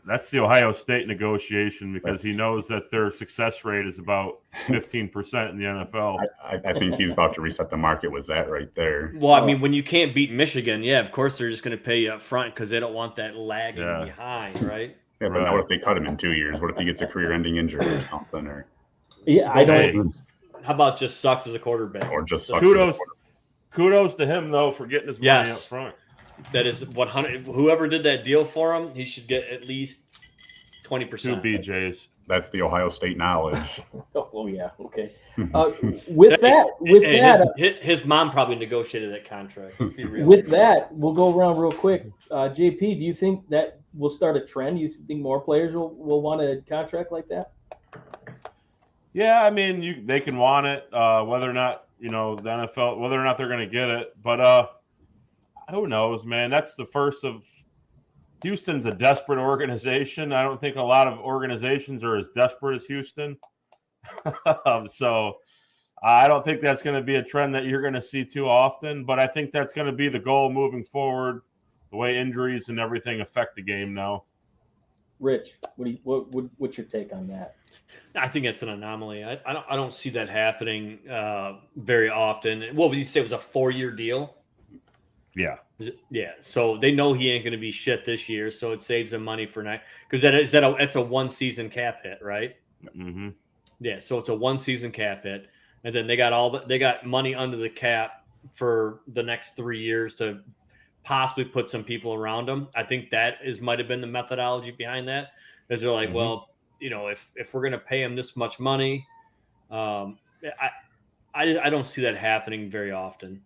That's the Ohio State negotiation because he knows that their success rate is about 15% in the NFL. I think he's about to reset the market with that right there. Well, I mean, when you can't beat Michigan, of course they're just going to pay you up front because they don't want that lagging behind, right? Yeah, but what if they cut him in 2 years? What if he gets a career-ending injury or something? I don't. How about just sucks as a quarterback? Or just sucks Kudos to him, though, for getting his money up front. That is 100. Whoever did that deal for him, he should get at least 20%. 2 BJs. That's the Ohio State knowledge. Oh yeah, okay. His mom probably negotiated that contract. With that, we'll go around real quick. JP, do you think that will start a trend? You think more players will want a contract like that? Yeah, I mean, they can want it, whether or not the NFL, whether or not they're going to get it. But who knows, man? That's the first of. Houston's a desperate organization. I don't think a lot of organizations are as desperate as Houston. So I don't think that's going to be a trend that you're going to see too often. But I think that's going to be the goal moving forward. The way injuries and everything affect the game now. Rich, what's your take on that? I think it's an anomaly. I don't see that happening very often. What would you say was a 4-year deal? Yeah. Yeah. So they know he ain't going to be shit this year, so it saves them money for next. Because that's a 1-season cap hit, right? Mm-hmm. Yeah. So it's a 1-season cap hit, and then they got money under the cap for the next 3 years to possibly put some people around them. I think that might have been the methodology behind that. Is they're like, well, if we're going to pay him this much money, I don't see that happening very often.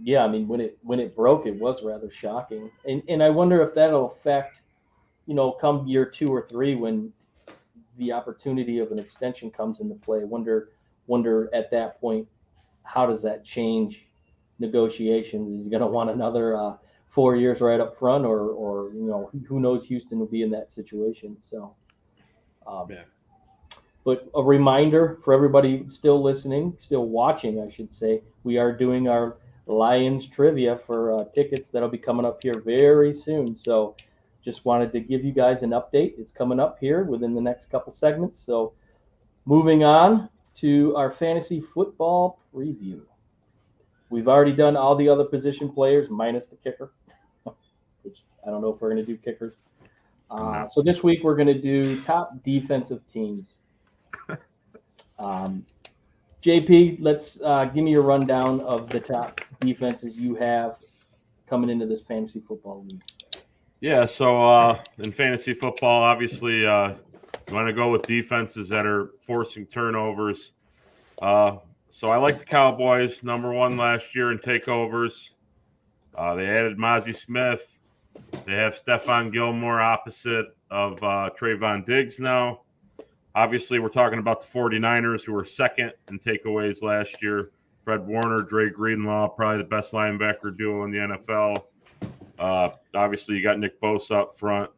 Yeah, I mean, when it broke, it was rather shocking, and I wonder if that'll affect, come year 2 or 3 when the opportunity of an extension comes into play, wonder at that point, how does that change negotiations? Is he going to want another 4 years right up front, or who knows? Houston will be in that situation. So, But a reminder for everybody still listening, still watching, I should say, we are doing our Lions trivia for tickets that'll be coming up here very soon. So just wanted to give you guys an update. It's coming up here within the next couple segments. So moving on to our fantasy football preview. We've already done all the other position players minus the kicker, which I don't know if we're going to do kickers. So this week we're going to do top defensive teams. JP, let's give me a rundown of the top defenses you have coming into this fantasy football league. Yeah, so in fantasy football, obviously, you want to go with defenses that are forcing turnovers. So I like the Cowboys, number 1 last year in takeovers. They added Mozzie Smith. They have Stephon Gilmore opposite of Trayvon Diggs now. Obviously, we're talking about the 49ers, who were second in takeaways last year. Fred Warner, Dre Greenlaw, probably the best linebacker duo in the NFL. Obviously, you got Nick Bosa up front.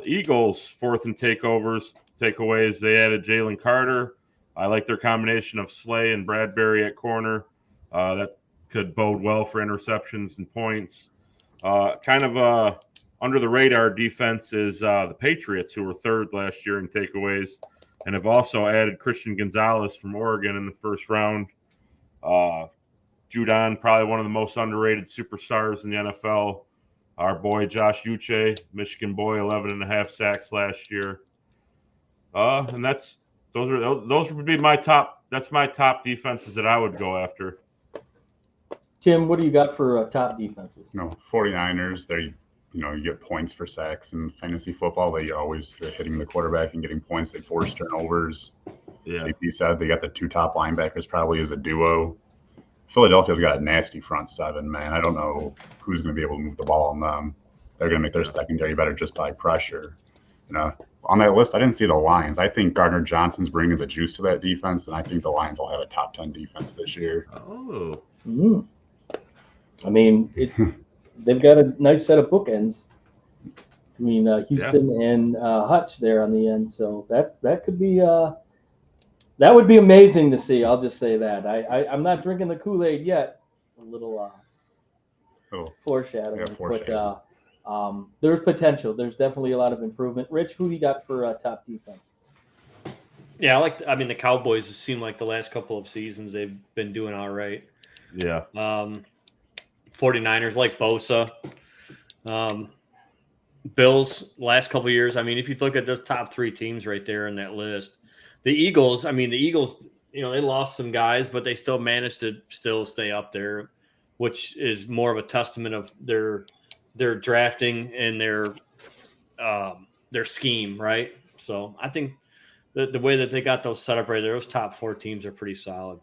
Eagles, 4th in takeaways. They added Jalen Carter. I like their combination of Slay and Bradbury at corner. That could bode well for interceptions and points. Kind of under the radar defense is the Patriots, who were 3rd last year in takeaways, and have also added Christian Gonzalez from Oregon in the first round. Judon, probably one of the most underrated superstars in the NFL. Our boy Josh Uche, Michigan boy, 11.5 sacks last year. And those would be my top. That's my top defenses that I would go after. Tim, what do you got for top defenses? 49ers. You get points for sacks in fantasy football. They're hitting the quarterback and getting points. They force turnovers. Yeah. JP said they got the 2 top linebackers probably as a duo. Philadelphia's got a nasty front 7, man. I don't know who's going to be able to move the ball on them. They're going to make their secondary better just by pressure. On that list, I didn't see the Lions. I think Gardner Johnson's bringing the juice to that defense, and I think the Lions will have a top 10 defense this year. Oh. I mean, they've got a nice set of bookends between Houston and Hutch there on the end. So that could be that would be amazing to see. I'll just say that. I'm not drinking the Kool-Aid yet. A little foreshadowing. But there's potential. There's definitely a lot of improvement. Rich, who do you got for top defense? Yeah, the Cowboys seem like the last couple of seasons they've been doing all right. Yeah. 49ers like Bosa. Bills last couple of years. I mean, if you look at those top 3 teams right there in that list, the Eagles, they lost some guys, but they still managed to still stay up there, which is more of a testament of their drafting and their scheme, right? So I think the way that they got those set up right there, those top 4 teams are pretty solid.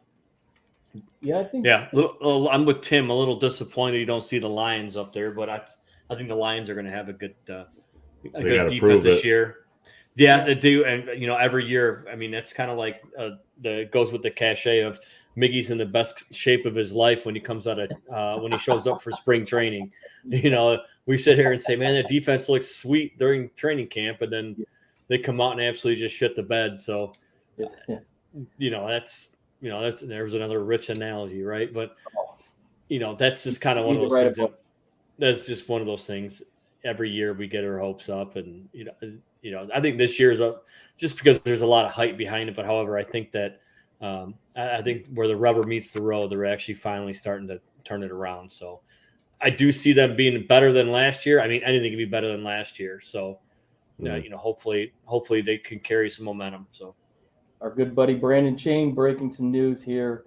Yeah, I think. Yeah, I'm with Tim. A little disappointed you don't see the Lions up there, but I think the Lions are going to have a good defense this year. Yeah, they do, and every year. I mean, that's kind of like goes with the cachet of Miggy's in the best shape of his life when he comes out of when he shows up for spring training. We sit here and say, man, the defense looks sweet during training camp, and then they come out and absolutely just shit the bed. So, that's there's another Rich analogy, right? But that's just kind of one of those things. That's just one of those things. Every year we get our hopes up, and I think this year's up just because there's a lot of hype behind it. But however, I think that I think where the rubber meets the road, they're actually finally starting to turn it around. So I do see them being better than last year. I mean, anything can be better than last year. So hopefully they can carry some momentum. So our good buddy Brandon Chain breaking some news here.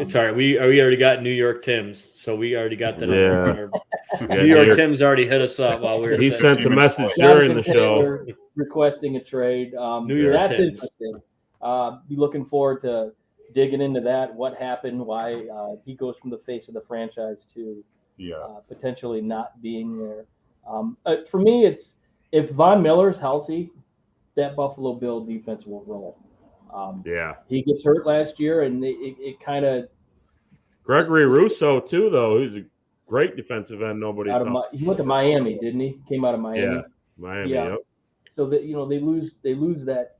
Sorry, we already got New York Tims, so we already got that. New York Tims already hit us up while we were. He sent the message during the show requesting a trade. New York that's Tims. interesting. Be looking forward to digging into that. What happened? Why he goes from the face of the franchise to potentially not being there. For me, if Von Miller's healthy, that Buffalo Bill defense will roll. He gets hurt last year, and it kind of. Gregory Rousseau too, though. He's a great defensive end. He went to Miami, didn't he? Came out of Miami. Yeah, Miami. Yeah. Yep. So that they lose that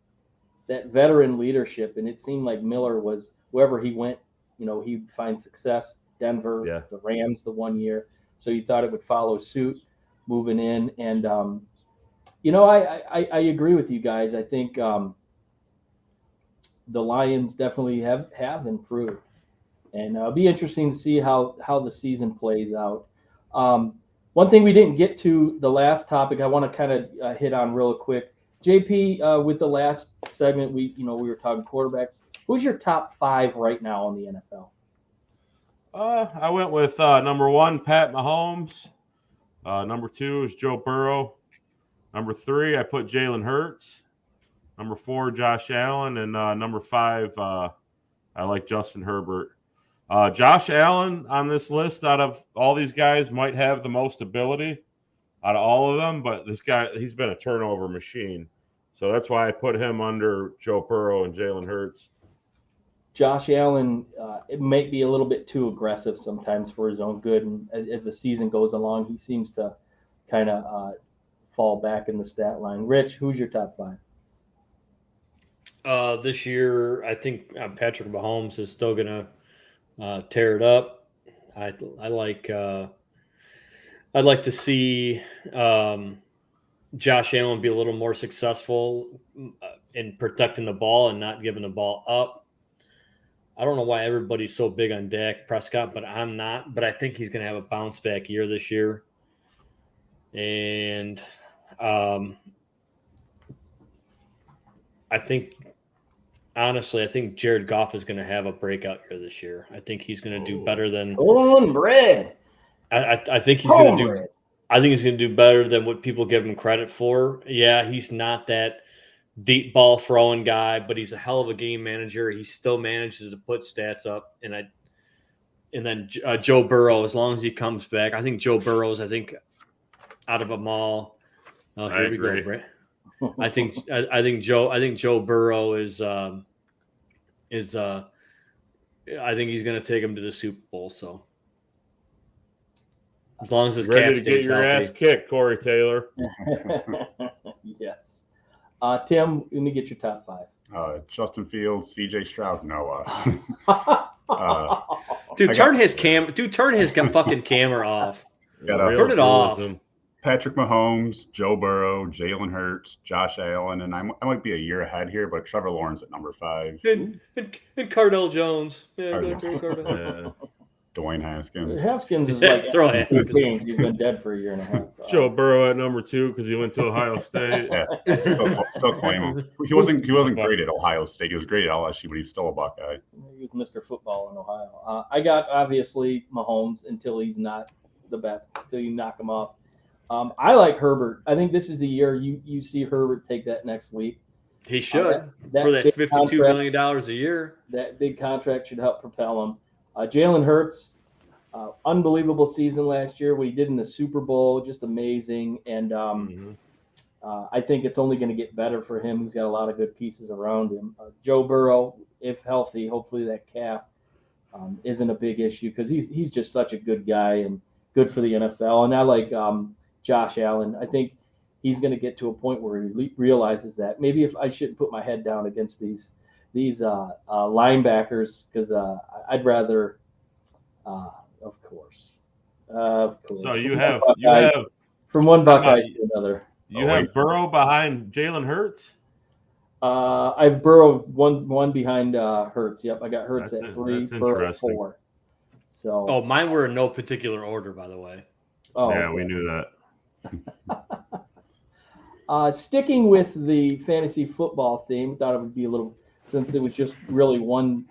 veteran leadership, and it seemed like Miller was wherever he went, he'd find success. Denver, the Rams, the 1 year. So you thought it would follow suit, moving in, and I agree with you guys. I think the Lions definitely have improved, and it'll be interesting to see how the season plays out. One thing we didn't get to the last topic, I want to kind of hit on real quick. JP, with the last segment, we were talking quarterbacks. Who's your top 5 right now in the NFL? I went with number 1, Pat Mahomes. Number 2 is Joe Burrow. Number 3, I put Jalen Hurts. Number 4, Josh Allen. And number 5, I like Justin Herbert. Josh Allen on this list out of all these guys might have the most ability out of all of them, but this guy, he's been a turnover machine. So that's why I put him under Joe Burrow and Jalen Hurts. Josh Allen, it might be a little bit too aggressive sometimes for his own good. And as the season goes along, he seems to kind of fall back in the stat line. Rich, who's your top 5? This year, I think Patrick Mahomes is still going to tear it up. I'd like to see Josh Allen be a little more successful in protecting the ball and not giving the ball up. I don't know why everybody's so big on Dak Prescott, but I'm not. But I think he's going to have a bounce back year this year. And I think, honestly, Jared Goff is going to have a breakout year this year. I think he's going to do better than cornbread. I think he's going to do. I think he's going to do better than what people give him credit for. Yeah, he's not that deep ball throwing guy, but he's a hell of a game manager. He still manages to put stats up, and then Joe Burrow, as long as he comes back, I think Joe Burrow's. I think out of them all, here we go, Brett. I think Joe Burrow is. I think he's going to take him to the Super Bowl. So as long as his ready cap to get your healthy. ass kicked, Corey Taylor. Yes. Tim, let me get your top 5. Justin Fields, CJ Stroud, Noah. Turn his fucking camera off. Turn it off. Patrick Mahomes, Joe Burrow, Jalen Hurts, Josh Allen, and I might be a year ahead here, but Trevor Lawrence at number 5. And Cardell Jones. Yeah, Cardell. Dwayne Haskins. Haskins is like throw Haskins. He's been dead for a year and a half. Joe Burrow at number 2 because he went to Ohio State. Yeah, still claim him. He wasn't great at Ohio State. He was great at LSU, but he's still a Buckeye. He was Mr. Football in Ohio. I got obviously Mahomes until he's not the best, until you knock him off. I like Herbert. I think this is the year you see Herbert take that next leap. He should for that $52 million a year. That big contract should help propel him. Jalen Hurts, unbelievable season last year. What he did in the Super Bowl, just amazing. And I think it's only going to get better for him. He's got a lot of good pieces around him. Joe Burrow, if healthy, hopefully that calf isn't a big issue because he's just such a good guy and good for the NFL. And I like Josh Allen. I think he's going to get to a point where he realizes that maybe if I shouldn't put my head down against these linebackers because I'd rather, of course. So you have from one Buckeye to another. You have Burrow behind Jalen Hurts. I have Burrow one behind Hurts. Yep, I got Hurts at 3, Burrow at 4. So. Mine were in no particular order, by the way. Oh, yeah, we knew that. Sticking with the fantasy football theme, thought it would be a little. Since it was just really one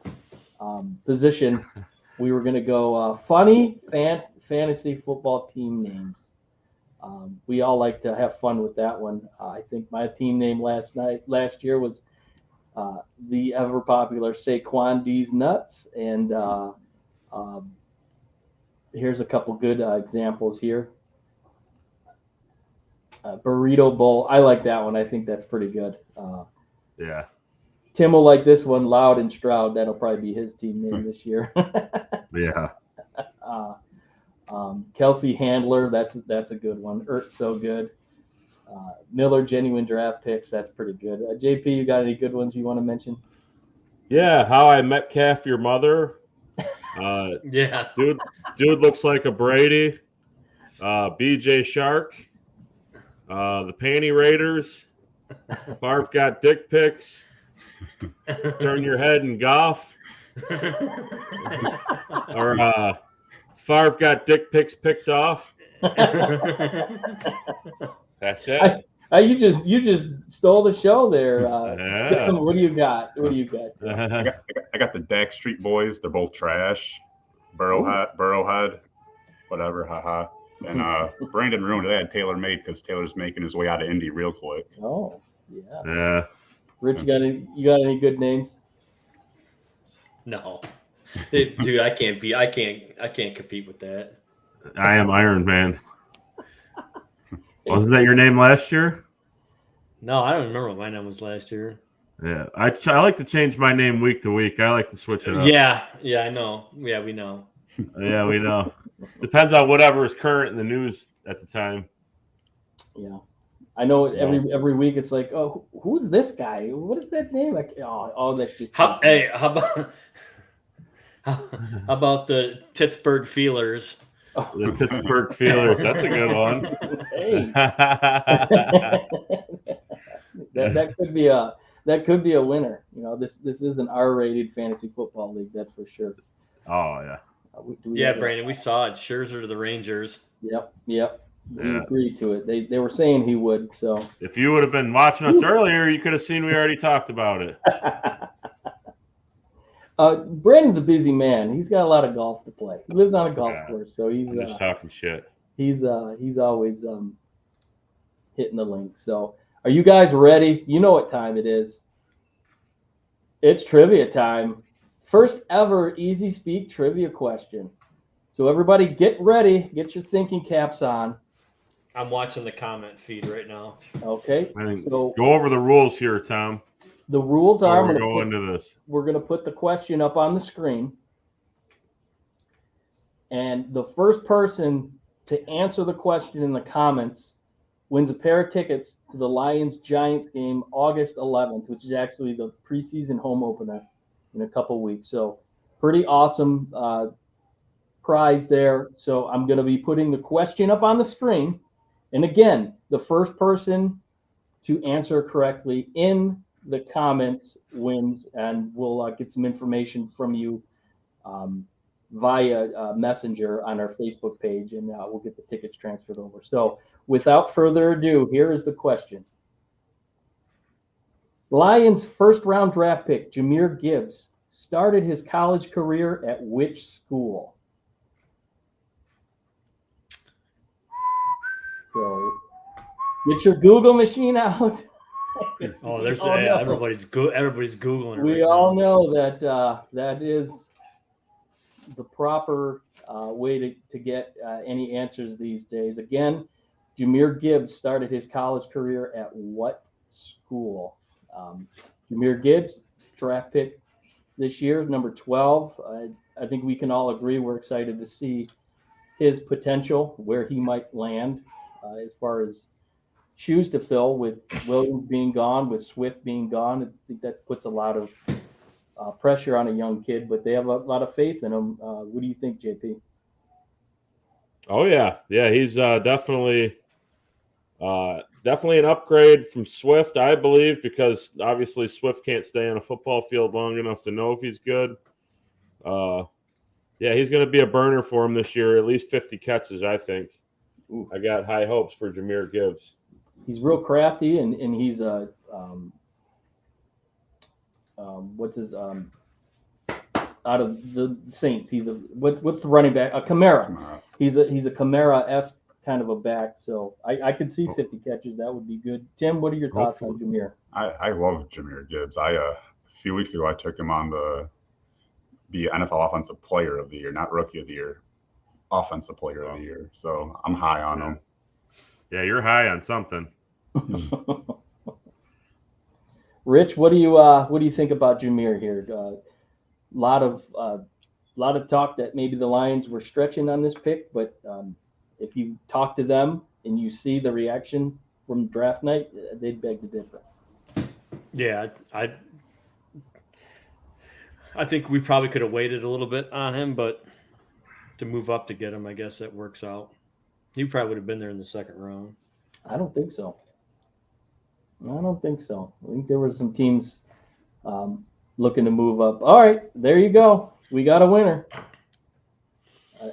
position, we were going to go funny fantasy football team names. We all like to have fun with that one. I think my team name last year was the ever popular Saquon D's Nuts. And here's a couple good examples here. Burrito Bowl. I like that one. I think that's pretty good. Yeah. Tim will like this one, Loud and Stroud. That'll probably be his team name this year. Yeah. Kelsey Handler, that's a good one. Ertz, so good. Miller, genuine draft picks, that's pretty good. JP, you got any good ones you want to mention? Yeah, How I Met Calf Your Mother. Yeah. Dude looks like a Brady. BJ Shark. The Panty Raiders. Favre got dick pics. Turn your head and golf. Or Favre got dick pics picked off. That's it. You just stole the show there. Yeah. What do you got? I got the Dak Street Boys. They're both trash. Burrowhead, whatever. Haha. And Brandon ruined it. They had Taylor made because Taylor's making his way out of Indy real quick. Oh, yeah. Yeah. Rich, you got any good names? No, dude, I can't compete with that. I am Iron Man. Wasn't that your name last year? No, I don't remember what my name was last year. Yeah, I like to change my name week to week. I like to switch it up. Yeah, I know. Yeah, we know. Yeah, we know. Depends on whatever is current in the news at the time. Yeah, I know. Every week it's like, oh, who's this guy? What is that name? That's just. How about the Pittsburgh Feelers? The Pittsburgh Feelers. That's a good one. Hey. that could be a winner. You know, this is an R-rated fantasy football league. That's for sure. Oh yeah. Brandon, we saw it. Scherzer to the Rangers. Yep. We agreed to it. They were saying he would. So if you would have been watching us earlier, you could have seen we already talked about it. Brandon's a busy man. He's got a lot of golf to play. He lives on a golf course, so he's just talking shit. He's always hitting the link. So are you guys ready? You know what time it is. It's trivia time. First ever Easy Speak trivia question. So everybody get ready. Get your thinking caps on. I'm watching the comment feed right now. Okay. So go over the rules here, Tom. The rules are we're going to put the question up on the screen. And the first person to answer the question in the comments wins a pair of tickets to the Lions-Giants game August 11th, which is actually the preseason home opener in a couple weeks. So pretty awesome prize there. So I'm going to be putting the question up on the screen. And again, the first person to answer correctly in the comments wins, and we'll get some information from you via Messenger on our Facebook page, and we'll get the tickets transferred over. So without further ado, here is the question. Lions first round draft pick Jahmyr Gibbs started his college career at which school? So get your Google machine out. Everybody's Googling it. We all know that that is the proper way to get any answers these days. Again, Jahmyr Gibbs started his college career at what school? Jahmyr Gibbs, draft pick this year, number 12. I think we can all agree we're excited to see his potential, where he might land as far as shoes to fill, with Williams being gone, with Swift being gone. I think that puts a lot of pressure on a young kid, but they have a lot of faith in him. What do you think, JP? Oh yeah, he's definitely an upgrade from Swift, I believe, because obviously Swift can't stay on a football field long enough to know if he's good. He's going to be a burner for him this year, at least 50 catches, I think. Ooh. I got high hopes for Jahmyr Gibbs. He's real crafty, and he's out of the Saints. He's what's the running back? A Kamara. He's a Kamara-esque kind of a back. So I could see 50 catches. That would be good. Tim, what are your thoughts on Jahmyr? I love Jahmyr Gibbs. A few weeks ago I took him on the NFL Offensive Player of the Year, not Rookie of the Year, Offensive Player of the Year. So I'm high on him. Yeah, you're high on something. Rich, what do you think about Jameer here? Lot of talk that maybe the Lions were stretching on this pick, but if you talk to them and you see the reaction from draft night, they'd beg to differ. Yeah, I think we probably could have waited a little bit on him, but to move up to get him, I guess that works out. He probably would have been there in the second round. I don't think so. I think there were some teams looking to move up. All right, there you go. We got a winner.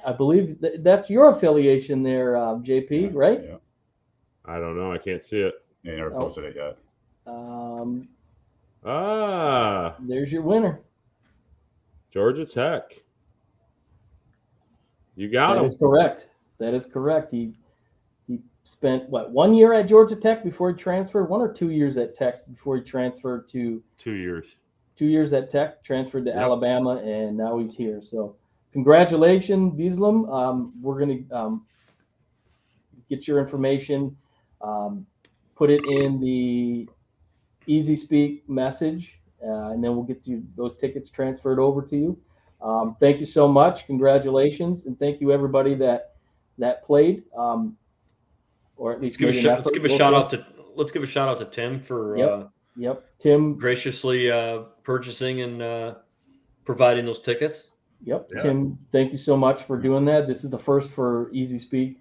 I believe that's your affiliation there, JP, right? Yeah. I don't know. I can't see it. Yeah, you never posted it yet. There's your winner. Georgia Tech. You got him. That is correct. That is correct. He spent, 1 year at Georgia Tech before he transferred? 1 or 2 years at Tech before he transferred to 2 years. 2 years at Tech, transferred to Alabama, and now he's here. So congratulations, Beaslem. We're going to get your information, put it in the Easyspeak message, and then we'll get you those tickets transferred over to you. Thank you so much. Congratulations, and thank you everybody that played, or at least let's give a shout out to Tim for Tim graciously purchasing and providing those tickets. Yep, yeah. Tim, thank you so much for doing that. This is the first for Easyspeak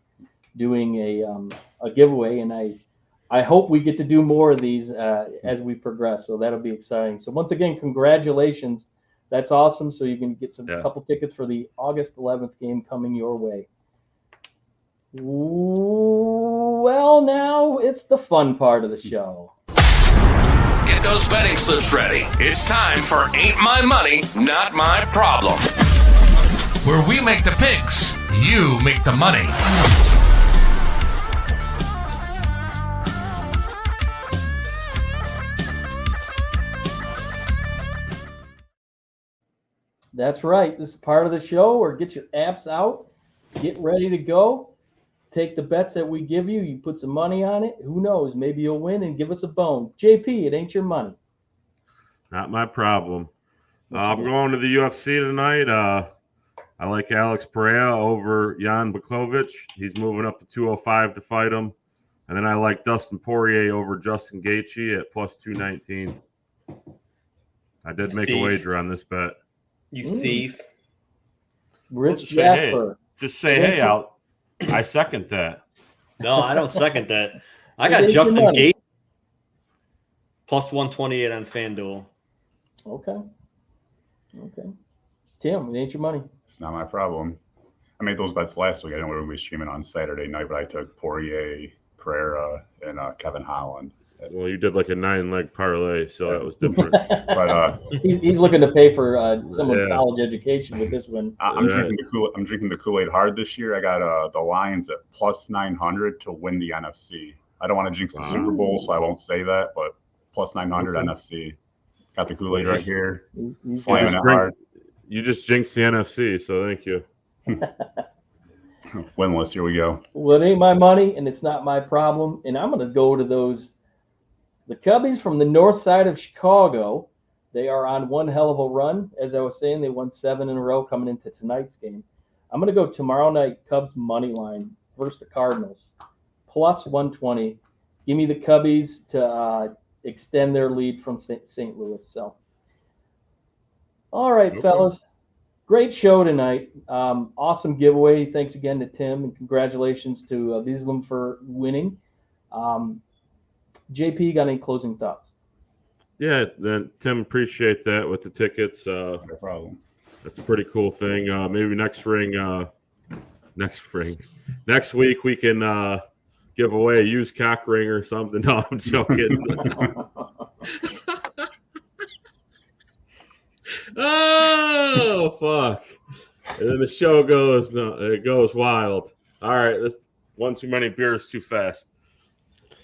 doing a giveaway, and I hope we get to do more of these as we progress. So that'll be exciting. So once again, congratulations. That's awesome. So you can get a couple tickets for the August 11th game coming your way. Well, now it's the fun part of the show. Get those betting slips ready. It's time for Ain't My Money, Not My Problem, where we make the picks, you make the money. That's right. This is part of the show where get your apps out, get ready to go, take the bets that we give you. You put some money on it. Who knows? Maybe you'll win and give us a bone. JP, it ain't your money. Not my problem. I'm going to the UFC tonight. I like Alex Pereira over Jan Blachowicz. He's moving up to 205 to fight him. And then I like Dustin Poirier over Justin Gaethje at plus 219. I did make a wager on this bet. You thief. Rich Jasper. Just say, hey, I second that. No, I don't second that. I got Justin Gaethje plus 128 on FanDuel. Okay. Tim, it ain't your money. It's not my problem. I made those bets last week. I didn't know we were streaming on Saturday night, but I took Poirier, Pereira, and Kevin Holland. Well, you did like a 9-leg parlay, so that was different. But he's looking to pay for someone's college education with this one. I'm drinking the Kool-Aid hard this year. I got the Lions at plus 900 to win the NFC. I don't want to jinx the Super Bowl, so I won't say that. But plus 900 NFC. Got the Kool-Aid right here. Slamming it hard. You just jinxed the NFC, so thank you. Winless. Here we go. Well, it ain't my money, and it's not my problem. And I'm going to go to the Cubbies from the north side of Chicago. They are on one hell of a run. As I was saying, they won 7 in a row coming into tonight's game. I'm going to go tomorrow night Cubs money line versus the Cardinals, plus 120. Give me the Cubbies to extend their lead from St. Louis. So, all right, fellas. Great show tonight. Awesome giveaway. Thanks again to Tim, and congratulations to Beaslem for winning. JP, got any closing thoughts? Yeah, then Tim, appreciate that with the tickets. No problem. That's a pretty cool thing. Maybe next week we can give away a used cock ring or something. No, I'm joking. Oh fuck! And then the show goes wild. All right, that's one too many beers too fast.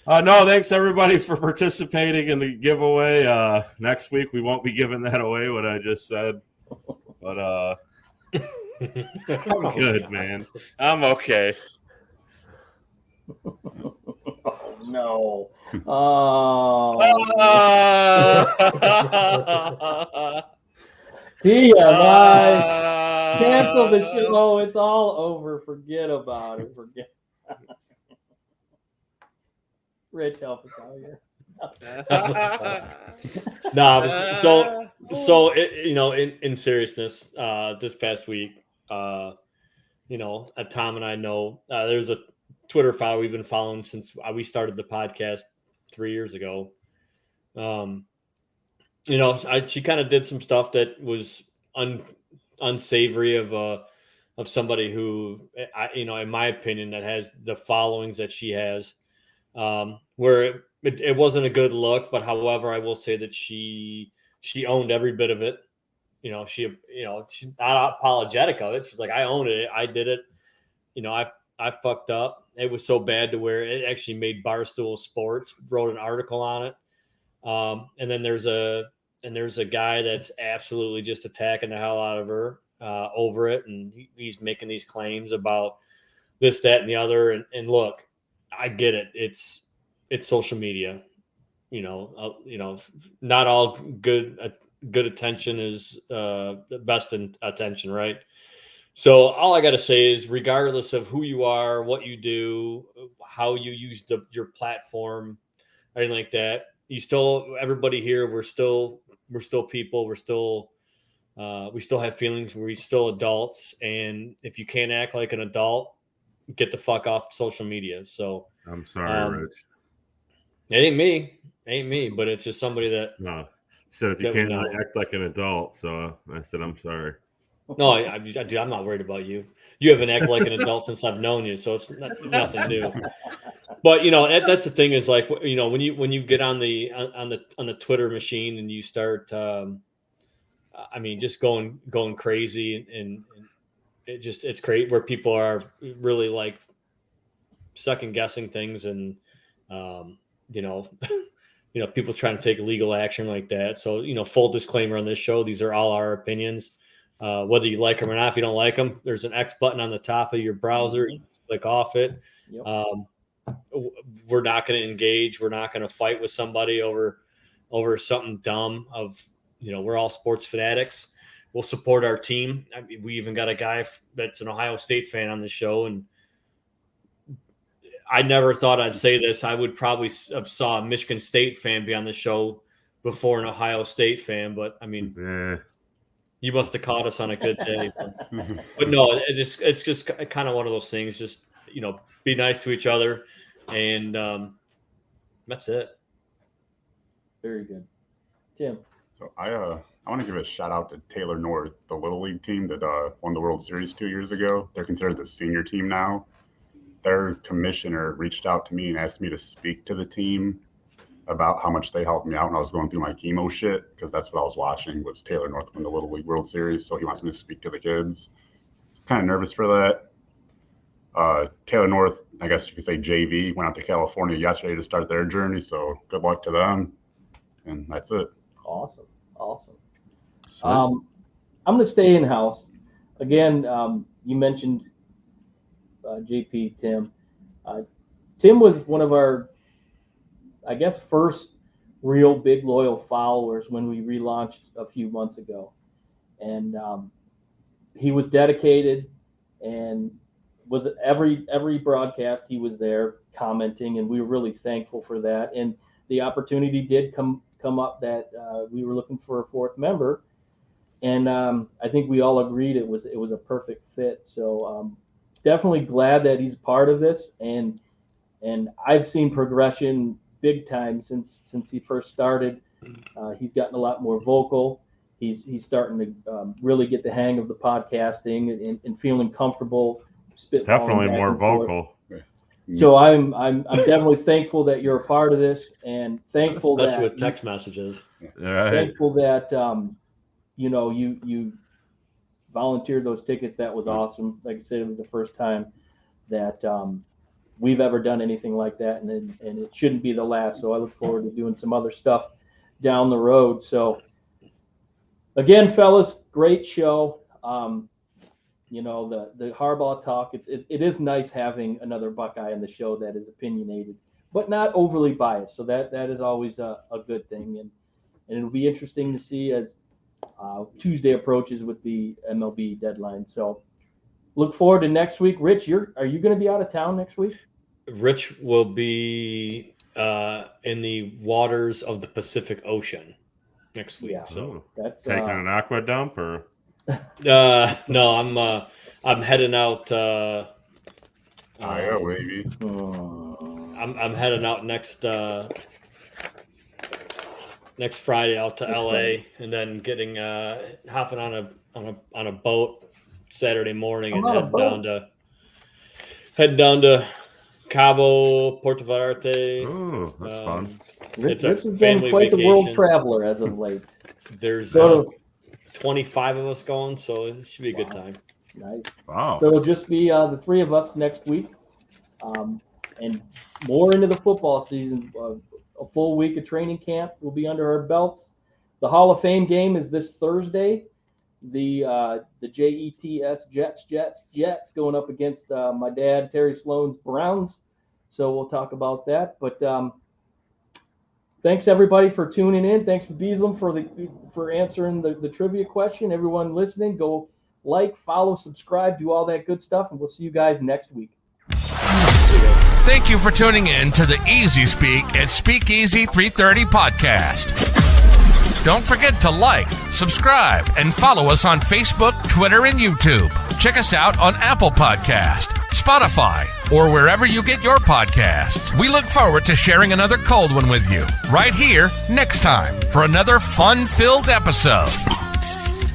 No, thanks everybody for participating in the giveaway. Next week we won't be giving that away, what I just said. But I'm good, man. I'm okay. No. TMI. Cancel the show. It's all over. Forget about it. Rich, help us out here. In seriousness, this past week, Tom and I know there's a Twitter file we've been following since we started the podcast 3 years ago. She kind of did some stuff that was unsavory of somebody who, in my opinion, that has the followings that she has, where it wasn't a good look. But however, I will say that she owned every bit of it. She's not apologetic of it. She's like, I own it. I did it. I fucked up. It was so bad to where it actually made Barstool Sports wrote an article on it. And then there's a guy that's absolutely just attacking the hell out of her over it, and he's making these claims about this, that, and the other. And look, I get it. It's social media. Not all good attention is the best attention, right? So all I got to say is, regardless of who you are, what you do, how you use your platform, anything like that, everybody here, we're still people. We still have feelings. We're still adults. And if you can't act like an adult, get the fuck off social media. So I'm sorry, Rich. It ain't me, but it's just somebody that. No, said if you can't act like an adult. So I said, I'm sorry. No, I'm not worried about you. You haven't acted like an adult since I've known you, so it's nothing new. But that's the thing is, like, when you get on the Twitter machine and you start, just going crazy, and it's great where people are really like second guessing things, and people trying to take legal action like that. So full disclaimer on this show: these are all our opinions. Whether you like them or not, if you don't like them, there's an X button on the top of your browser. You click off it. Yep. We're not going to engage. We're not going to fight with somebody over something dumb. We're all sports fanatics. We'll support our team. I mean, we even got a guy that's an Ohio State fan on the show, and I never thought I'd say this. I would probably have saw a Michigan State fan be on the show before an Ohio State fan, but I mean. You must have caught us on a good day. But no, it's just kind of one of those things. Just, be nice to each other. And that's it. Very good. Tim. So I want to give a shout out to Taylor North, the Little League team that won the World Series 2 years ago. They're considered the senior team now. Their commissioner reached out to me and asked me to speak to the team about how much they helped me out when I was going through my chemo shit, because that's what I was watching was Taylor North win the Little League World Series. So he wants me to speak to the kids. Kind of nervous for that. Taylor North, I guess you could say JV, went out to California yesterday to start their journey. So good luck to them. And that's it. Awesome. I'm going to stay in house. Again, you mentioned JP, Tim. Tim was one of our, I guess, first real big loyal followers when we relaunched a few months ago. And he was dedicated and was every broadcast he was there commenting, and we were really thankful for that. And the opportunity did come up that we were looking for a fourth member. And I think we all agreed it was a perfect fit. So definitely glad that he's part of this. And I've seen progression big time since he first started. He's gotten a lot more vocal. He's starting to really get the hang of the podcasting and feeling comfortable spitballing. Definitely more vocal. So I'm definitely thankful that you're a part of this, and thankful especially that with text messages. Right. Thankful that you volunteered those tickets. That was awesome. Like I said, it was the first time that we've ever done anything like that, and it shouldn't be the last. So I look forward to doing some other stuff down the road. So again, fellas, great show. The Harbaugh talk. It is nice having another Buckeye on the show that is opinionated. but not overly biased. So that is always a good thing. And it'll be interesting to see as Tuesday approaches with the MLB deadline. So look forward to next week. Rich, are you going to be out of town next week? Rich will be in the waters of the Pacific Ocean next week. Yeah, so that's taking an aqua dump, or no, I'm heading out. Baby. I'm heading out next Friday out to LA, and then getting hopping on a boat Saturday morning and heading down to Cabo, Puerto Vallarta. Oh, that's fun. Rich has been quite the world traveler as of late. There's 25 of us going, so it should be a good time. Nice. Wow. So it'll just be the three of us next week, and more into the football season. A full week of training camp will be under our belts. The Hall of Fame game is this Thursday. The Jets going up against my dad Terry Sloan's Browns. So we'll talk about that. But thanks everybody for tuning in. Thanks for Beaslem for answering the trivia question. Everyone listening, go like, follow, subscribe, do all that good stuff, and we'll see you guys next week. Thank you for tuning in to the Easyspeak at Speakeasy330 podcast. Don't forget to like, subscribe, and follow us on Facebook, Twitter, and YouTube. Check us out on Apple Podcast, Spotify, or wherever you get your podcasts. We look forward to sharing another cold one with you right here next time for another fun-filled episode.